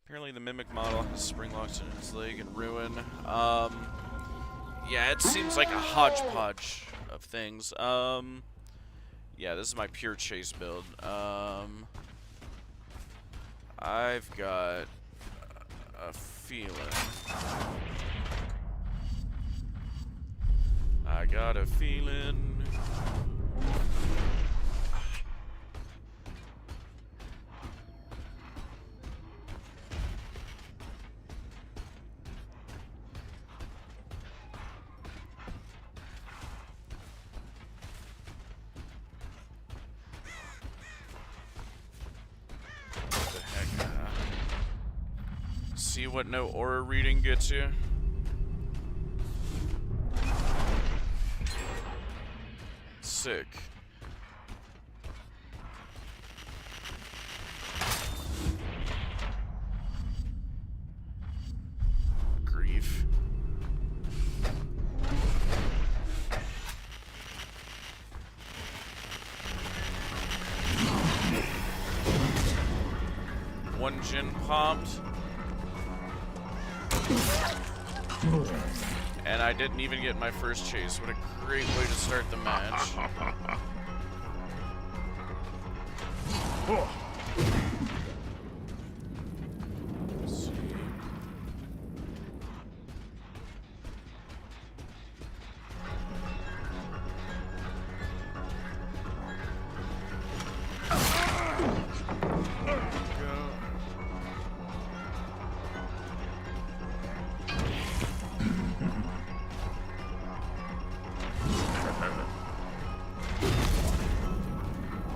Apparently the Mimic model has spring locks in its leg and ruin. Yeah, it seems like a hodgepodge of things. Yeah, this is my pure chase build. I've got a feeling. I got a feeling. see what no aura reading gets you. Sick. Grief. One gin popped. And I didn't even get my first chase. What a great way to start the match. Let's see.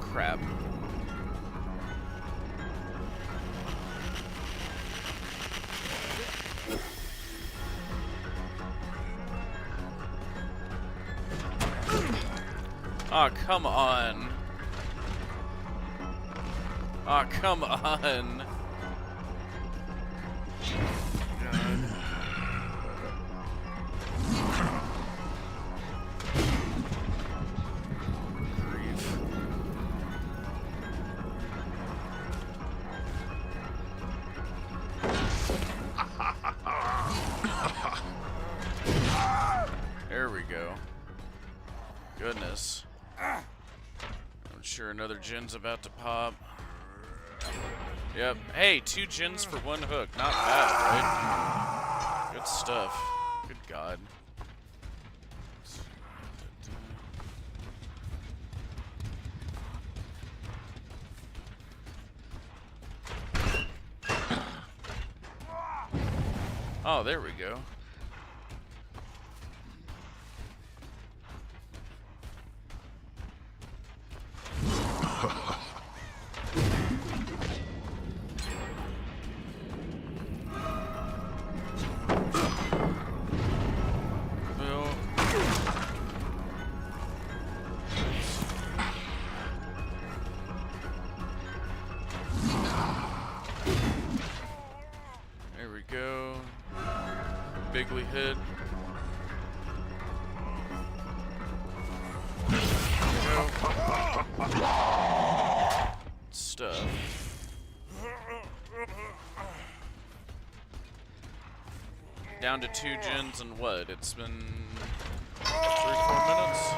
Crap. Oh, come on. Oh, come on. There we go. Goodness. I'm sure another gin's about to pop. Yep. Hey, 2 gins for 1 hook. Not bad, right? Good stuff. Good God. Oh, there we go. There we go. Bigly hit. Stuff. Down to 2 gins and what? It's been 3-4 minutes?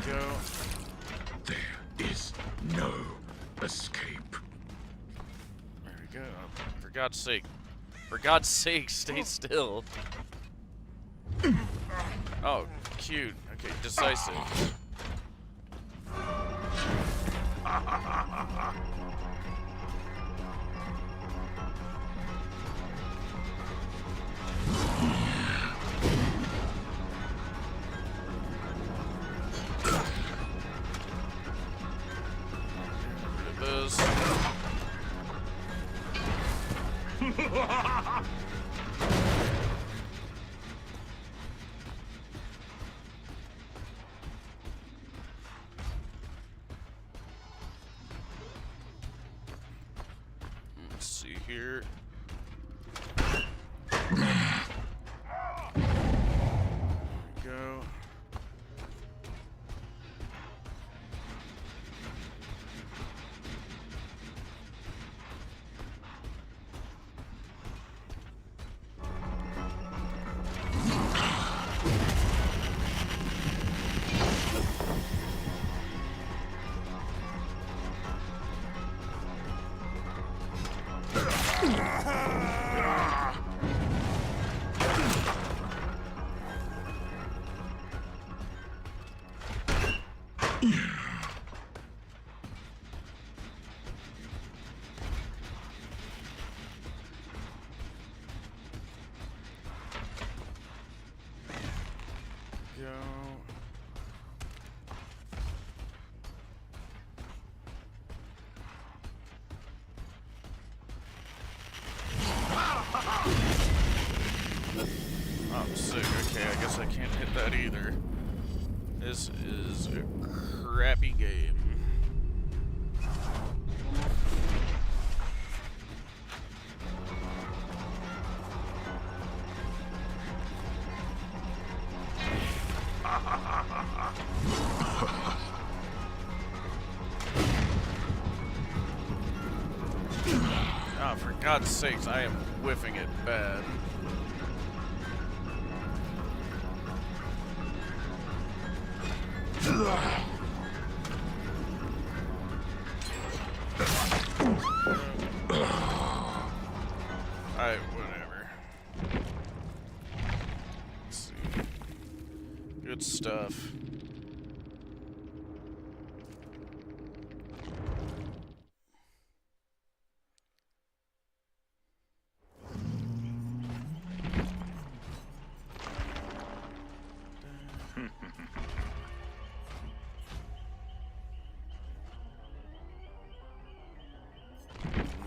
Go. There is no escape. There we go. For God's sake. For God's sake, stay still. Oh, cute. Okay, decisive. Let's see here. Go. Okay, I guess I can't hit that either. This is a crappy game. Oh, for God's sakes, I am whiffing it bad. Alright, whatever. Let's see. Good stuff.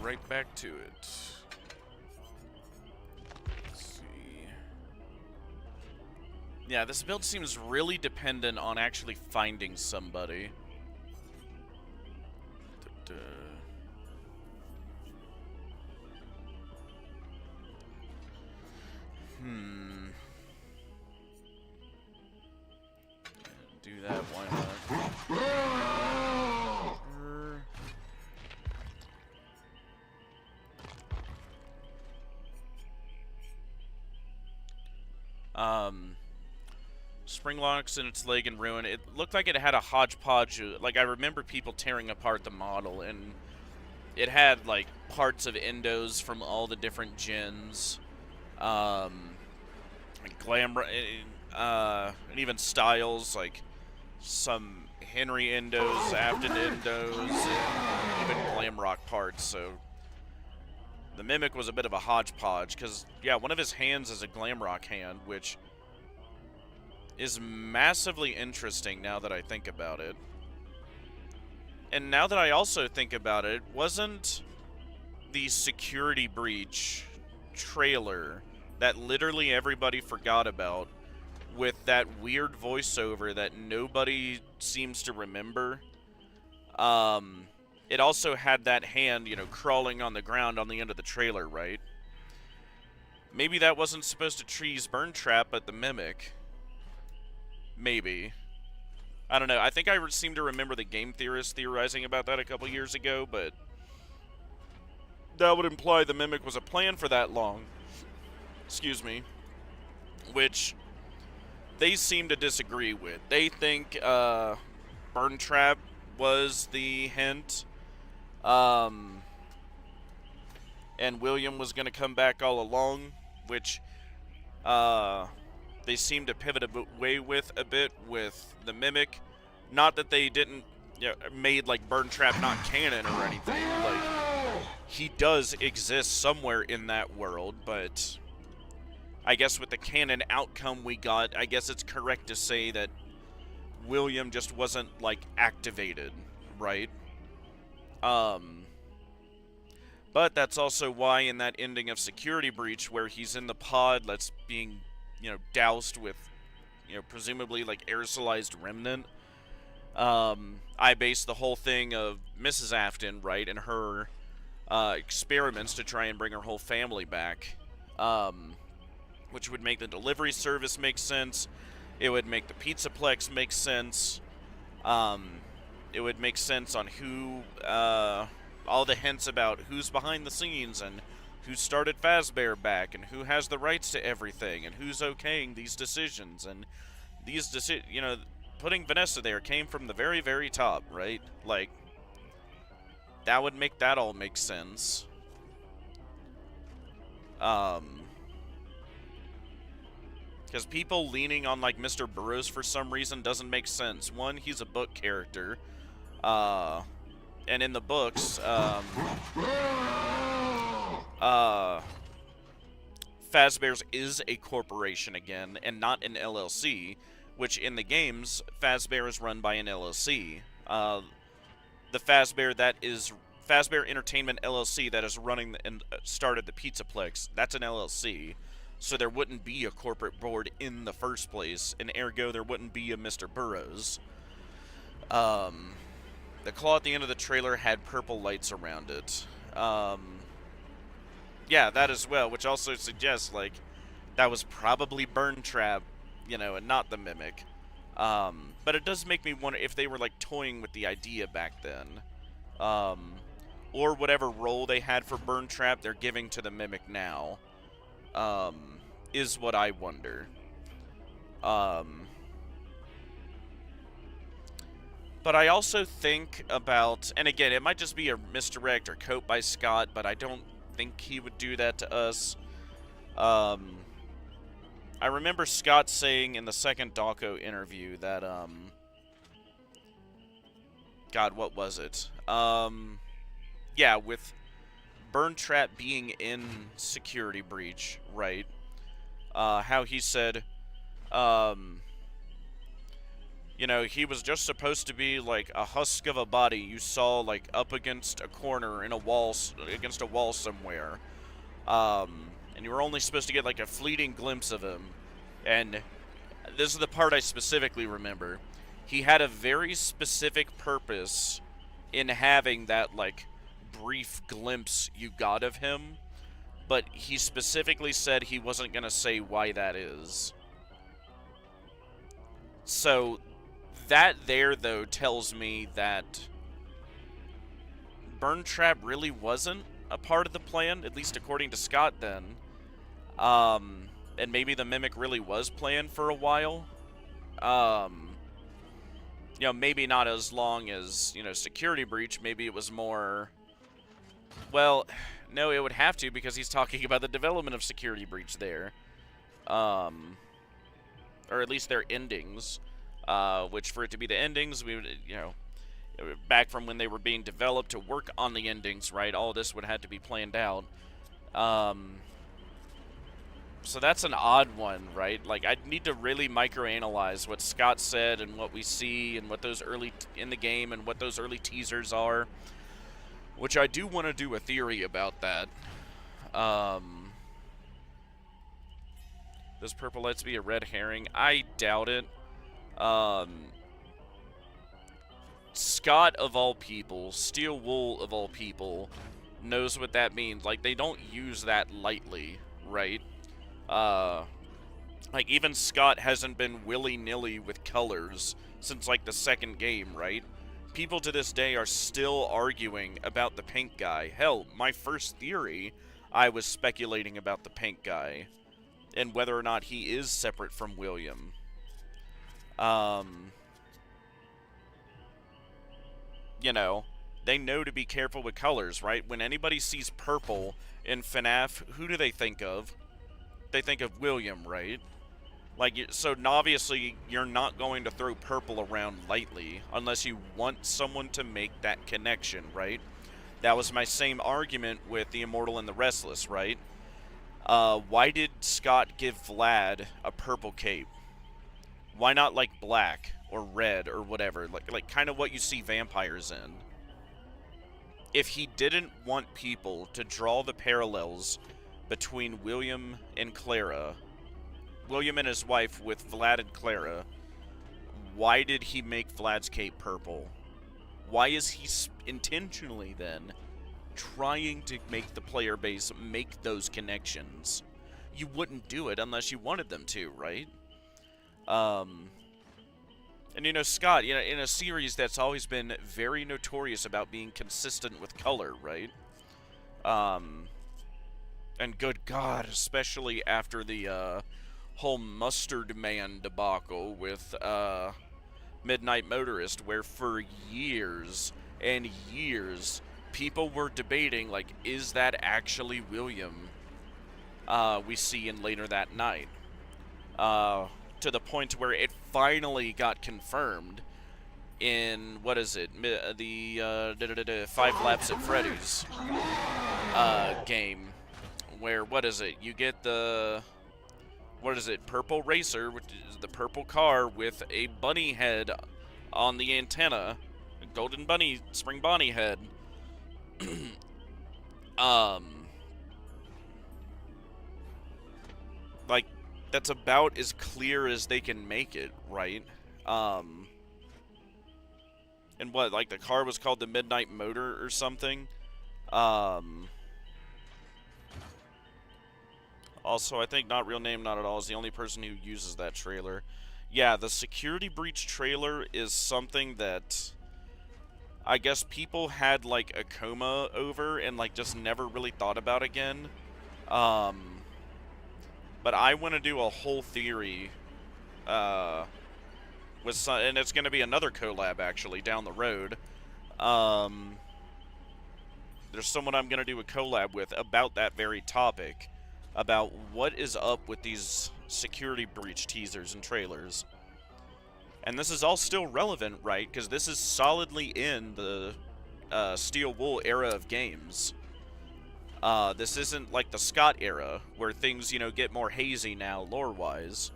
Right back to it. Let's see. Yeah, this build seems really dependent on actually finding somebody. Do that, why not? Spring locks in its leg and ruin. It looked like it had a hodgepodge. Like, I remember people tearing apart the model, and it had, like, parts of endos from all the different gens. Glamour, and even styles, like some Henry endos, Afton endos, and even Glamrock parts, so the Mimic was a bit of a hodgepodge, because, yeah, one of his hands is a Glamrock hand, which is massively interesting now that I think about it. And now that I also think about it, wasn't the security breach trailer that literally everybody forgot about, with that weird voiceover that nobody seems to remember, it also had that hand, you know, crawling on the ground on the end of the trailer, right? Maybe that wasn't supposed to trees Springtrap, but the Mimic. Maybe. I don't know. I think I seem to remember the game theorists theorizing about that a couple years ago, but that would imply the Mimic was a plan for that long. Excuse me. Which they seem to disagree with. They think Springtrap was the hint, and William was going to come back all along, which they seem to pivot away with a bit with the Mimic. Not that they didn't, you know, made like Springtrap not canon or anything. Like, he does exist somewhere in that world, but I guess with the canon outcome we got, I guess it's correct to say that William just wasn't, like, activated, right? But that's also why in that ending of Security Breach, where he's in the pod that's being, you know, doused with, you know, presumably, like, aerosolized remnant, I based the whole thing of Mrs. Afton, right, and her experiments to try and bring her whole family back, which would make the delivery service make sense. It would make the Pizzaplex make sense. It would make sense on who, all the hints about who's behind the scenes and who started Fazbear back and who has the rights to everything and who's okaying these decisions. And these you know, putting Vanessa there came from the very, very top, right? Like, that would make that all make sense. Because people leaning on, like, Mr. Burroughs for some reason doesn't make sense. One, he's a book character. And in the books, Fazbear's is a corporation again, and not an LLC, which in the games, Fazbear is run by an LLC. The Fazbear that is Fazbear Entertainment LLC that is running and started the Pizzaplex, that's an LLC. so there wouldn't be a corporate board in the first place, and ergo there wouldn't be a Mr. Burroughs. The claw at the end of the trailer had purple lights around it. Yeah, that as well, which also suggests, like, that was probably Springtrap, you know, and not the Mimic. But it does make me wonder if they were, like, toying with the idea back then. Or whatever role they had for Springtrap they're giving to the Mimic now. Is what I wonder. But I also think about, and again, it might just be a misdirect or cope by Scott, but I don't think he would do that to us. I remember Scott saying in the second Dawko interview that, God, what was it? Yeah, with Springtrap being in Security Breach, right? How he said, you know, he was just supposed to be like a husk of a body you saw like up against a corner in a wall, against a wall somewhere. And you were only supposed to get like a fleeting glimpse of him. And this is the part I specifically remember. He had a very specific purpose in having that like brief glimpse you got of him, but he specifically said he wasn't going to say why that is. So that there, though, tells me that Springtrap really wasn't a part of the plan, at least according to Scott then. And maybe the Mimic really was planned for a while. You know, maybe not as long as, you know, Security Breach. Maybe it was more... Well, no, it would have to, because he's talking about the development of Security Breach there. Or at least their endings. Which, for it to be the endings, we would, you know, back from when they were being developed to work on the endings, right? All this would have to be planned out. So that's an odd one, right? Like, I'd need to really microanalyze what Scott said and what we see and what those early in the game and what those early teasers are. Which I do want to do a theory about that. Does purple lights be a red herring? I doubt it. Scott, of all people, Steel Wool, of all people, knows what that means. Like, they don't use that lightly, right? Like, even Scott hasn't been willy-nilly with colors since, like, the second game, right? People to this day are still arguing about the pink guy. Hell, my first theory, I was speculating about the pink guy and whether or not he is separate from William. You know, they know to be careful with colors, right? When anybody sees purple in FNAF, who do they think of? They think of William, right? Like, so obviously you're not going to throw purple around lightly unless you want someone to make that connection, right? That was my same argument with the Immortal and the Restless, right? Why did Scott give Vlad a purple cape? Why not, like, black or red or whatever? Like kind of what you see vampires in. If he didn't want people to draw the parallels between William and Clara, William and his wife with Vlad and Clara, why did he make Vlad's cape purple? Why is he intentionally, then, trying to make the player base make those connections? You wouldn't do it unless you wanted them to, right? And, you know, Scott, you know, in a series that's always been very notorious about being consistent with color, right? And good God, especially after the, whole Mustard Man debacle with, Midnight Motorist, where for years and years, people were debating, like, is that actually William, we see in Later That Night? To the point where it finally got confirmed in, what is it, the 5 Laps at Freddy's game, where, what is it, you get the, what is it, Purple Racer, which is the purple car with a bunny head on the antenna, a golden bunny, spring bunny head. that's about as clear as they can make it, right? And what, like the car was called the Midnight Motor or something? Also, I think Not Real Name, Not At All is the only person who uses that trailer. Yeah, the security breach trailer is something that I guess people had like a coma over and like just never really thought about again. But I want to do a whole theory with some, and it's going to be another collab actually down the road. There's someone I'm going to do a collab with about that very topic, about what is up with these security breach teasers and trailers. And this is all still relevant, right? Because this is solidly in the Steel Wool era of games. This isn't like the Scott era, where things, you know, get more hazy now, lore-wise.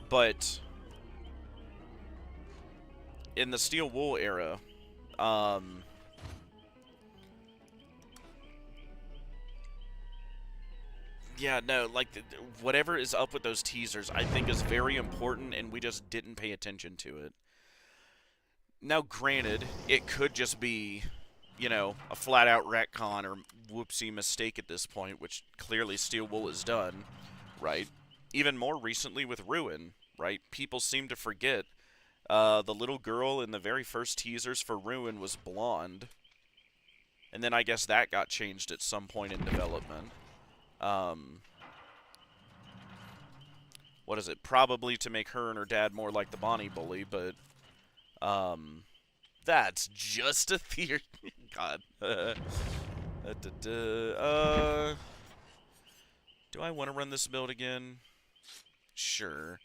But in the Steel Wool era, yeah, no, like, whatever is up with those teasers, I think is very important, and we just didn't pay attention to it. Now, granted, it could just be, you know, a flat-out retcon or whoopsie mistake at this point, which clearly Steel Wool has done, right? Even more recently with Ruin, right? People seem to forget the little girl in the very first teasers for Ruin was blonde. And then I guess that got changed at some point in development. What is it? Probably to make her and her dad more like the Bonnie Bully, but that's just a theory. God. Do I want to run this build again? Sure.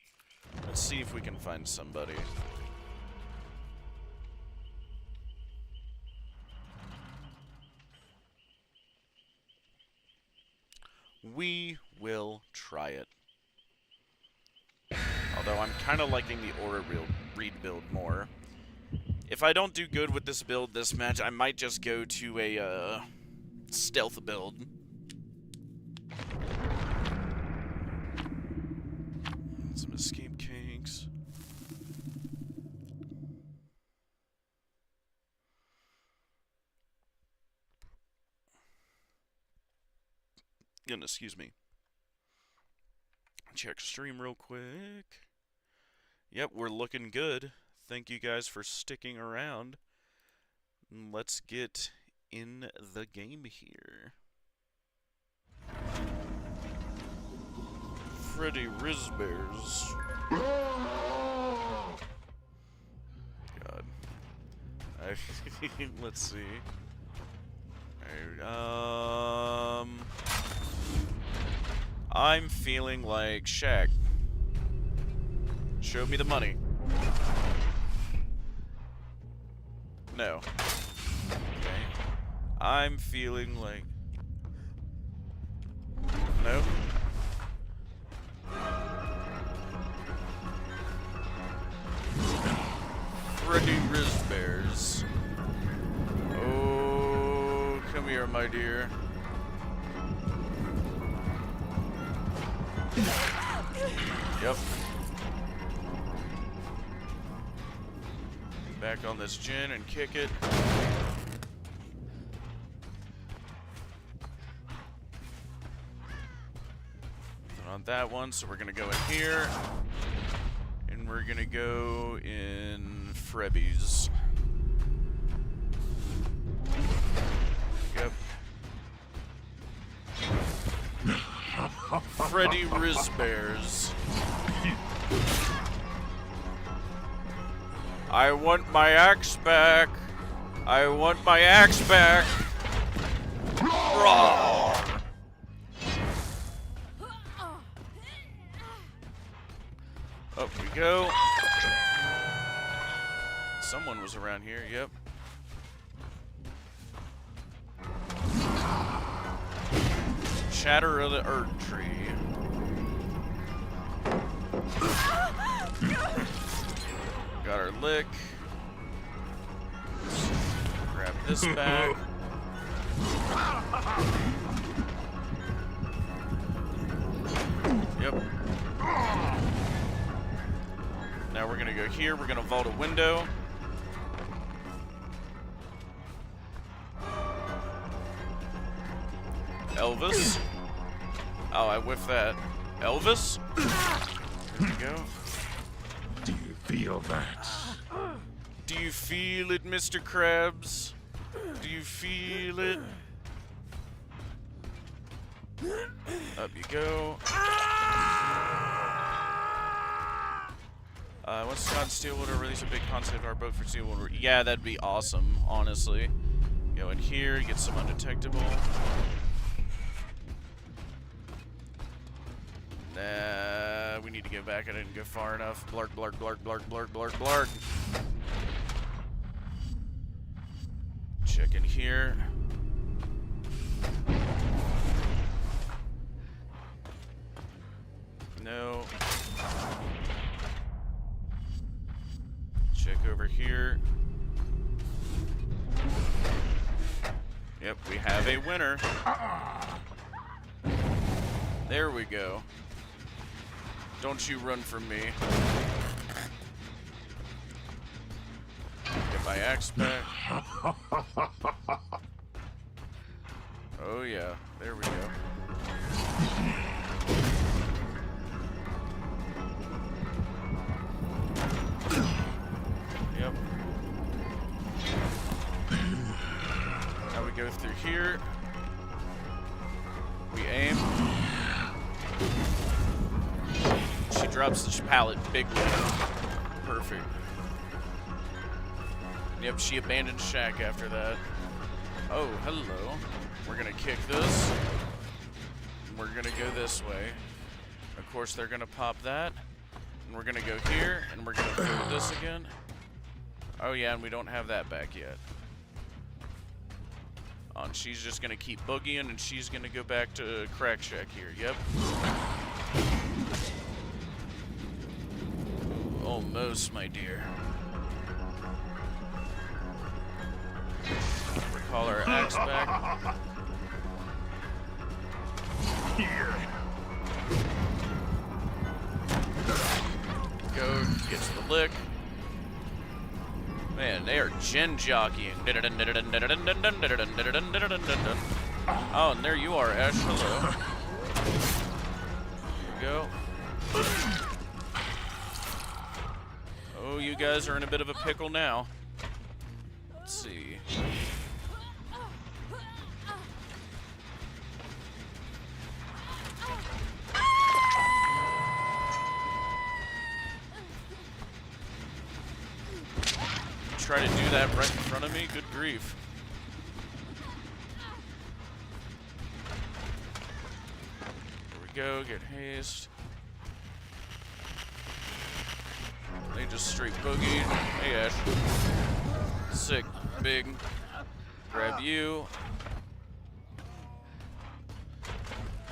Let's see if we can find somebody. We will try it. Although I'm kind of liking the Aura Reed build more. If I don't do good with this build this match, I might just go to a stealth build. Some escape cakes. Excuse me. Check stream real quick. Yep, we're looking good. Thank you guys for sticking around. Let's get in the game here. Freddy Rizbears. God. Let's see. I'm feeling like Shaq. Show me the money. No. Okay. I'm feeling like... No? Freddy Rizbears. Oh, come here, my dear. Yep. Back on this gin and kick it. Not on that one, so we're gonna go in here. And we're gonna go in Frebbies. Yep. Freddy Rizbears. I want my axe back. I want my axe back. Roar. Up we go. Someone was around here, yep. Shatter of the Erd Tree. Got our lick. Grab this back. Yep. Now we're gonna go here. We're gonna vault a window. Elvis. Oh, I whiffed that. Elvis? There we go. Do you feel that? Do you feel it, Mr. Krabs? Do you feel it? Up you go. Once Scott Steelwater release a big concept of our boat for Steelwater. Yeah, that'd be awesome, honestly. Go in here, get some undetectable. Nah, we need to go back. I didn't go far enough. Blarg, blarg, blarg, blarg, blarg, blarg, blarg. Check in here. No. Check over here. Yep, we have a winner. There we go. Don't you run from me. Get my axe back. Oh yeah, there we go. Yep. Now we go through here. We aim. She drops the pallet big one. Perfect. Yep, she abandoned Shack after that. Oh, hello. We're gonna kick this. We're gonna go this way. Of course, they're gonna pop that. And we're gonna go here, and we're gonna throw this again. Oh yeah, and we don't have that back yet. Oh, and she's just gonna keep boogieing, and she's gonna go back to Crack Shack here. Yep. Almost, my dear. Recall our axe back. Here. Go, gets the lick. Man, they are gen jockeying. Oh, and there you are, Ash. Hello. There you go. Oh, you guys are in a bit of a pickle now. Let's see. Try to do that right in front of me? Good grief. Here we go, get haste. They just straight boogie. Hey, Ash. Sick. Big. Grab you.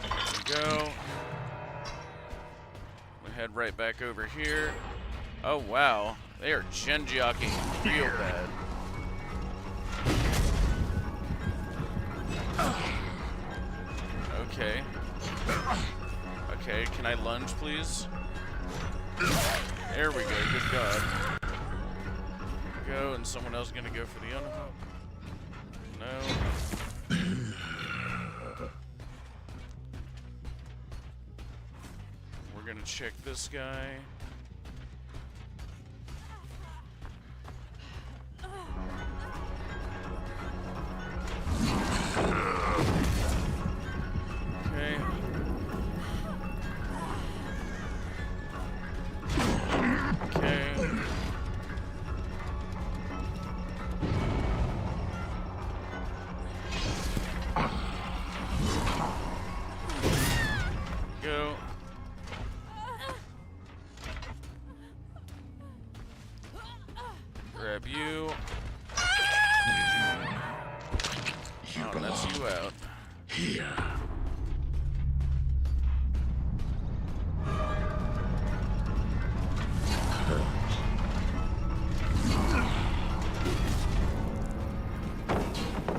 There we go. We head right back over here. Oh, wow. They are gen jockeying real bad. Okay. Okay, can I lunge, please? There we go, good God. Go, and someone else gonna go for the unhook? No. We're gonna check this guy. Okay. Okay. Go. Grab you. Oh, that's you out. Here.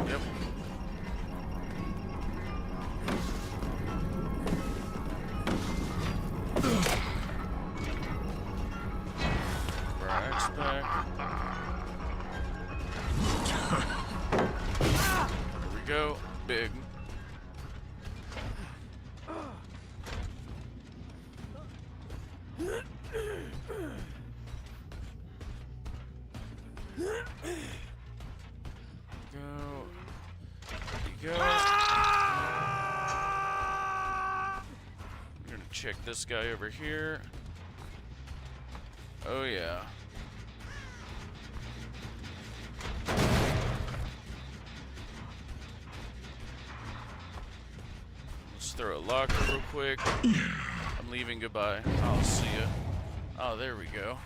Yep. we go. Big. Go. There you go. We're gonna check this guy over here. Oh yeah. Let's throw a locker real quick. I'm leaving, goodbye. I'll see ya. Oh, there we go.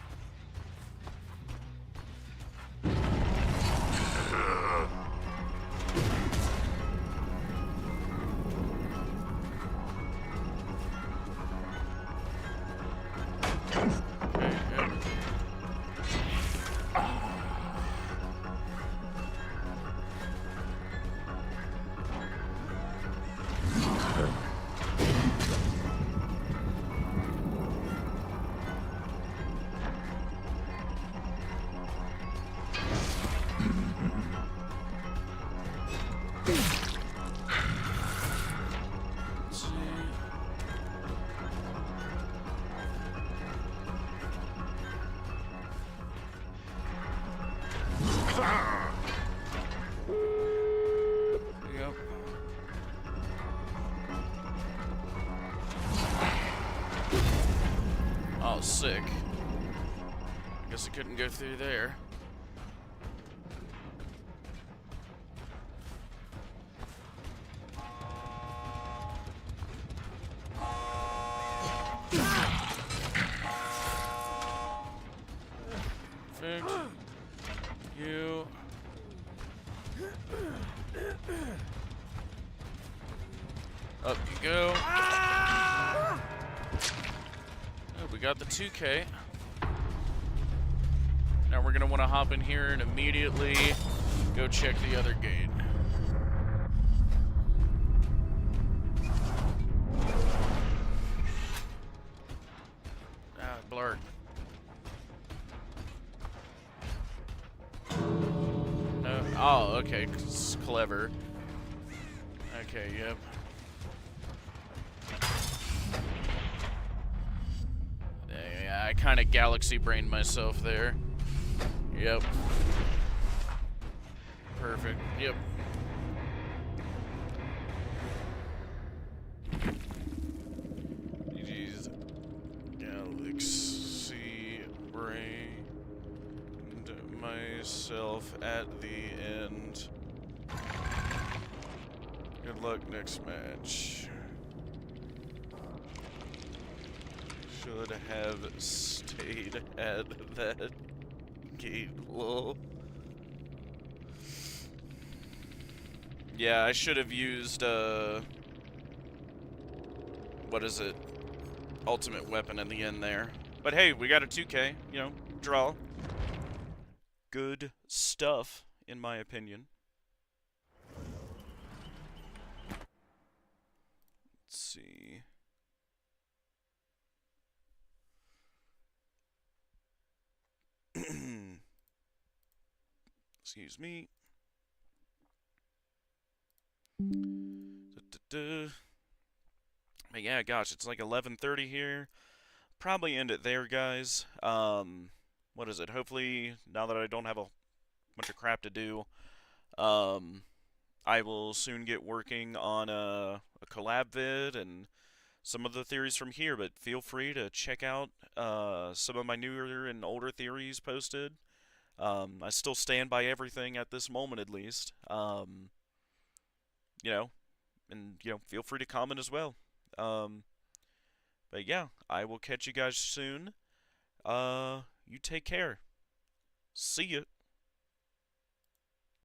Yep. Oh, sick. Guess I couldn't go through there. Perfect. You. Up you go. Oh, we got the 2K. Now we're gonna want to hop in here and immediately go check the other gate. Ah, blurred. No. Oh, okay. It's clever. Okay, yep. Yeah, I kind of galaxy brained myself there. Yep. Perfect. Yep. Jeez. Galaxy brained myself at the end. Good luck next match. Should have stayed at that gate. Lol. Yeah, I should have used what is it? Ultimate weapon in the end there. But hey, we got a 2K, you know, draw. Good stuff, in my opinion. Let's see. Excuse me. But yeah, gosh, it's like 11:30 here. Probably end it there, guys. What is it? Hopefully, now that I don't have a bunch of crap to do, I will soon get working on a collab vid and some of the theories from here. But feel free to check out some of my newer and older theories posted. I still stand by everything at this moment, at least. You know, and feel free to comment as well. But yeah, I will catch you guys soon. You take care. See ya.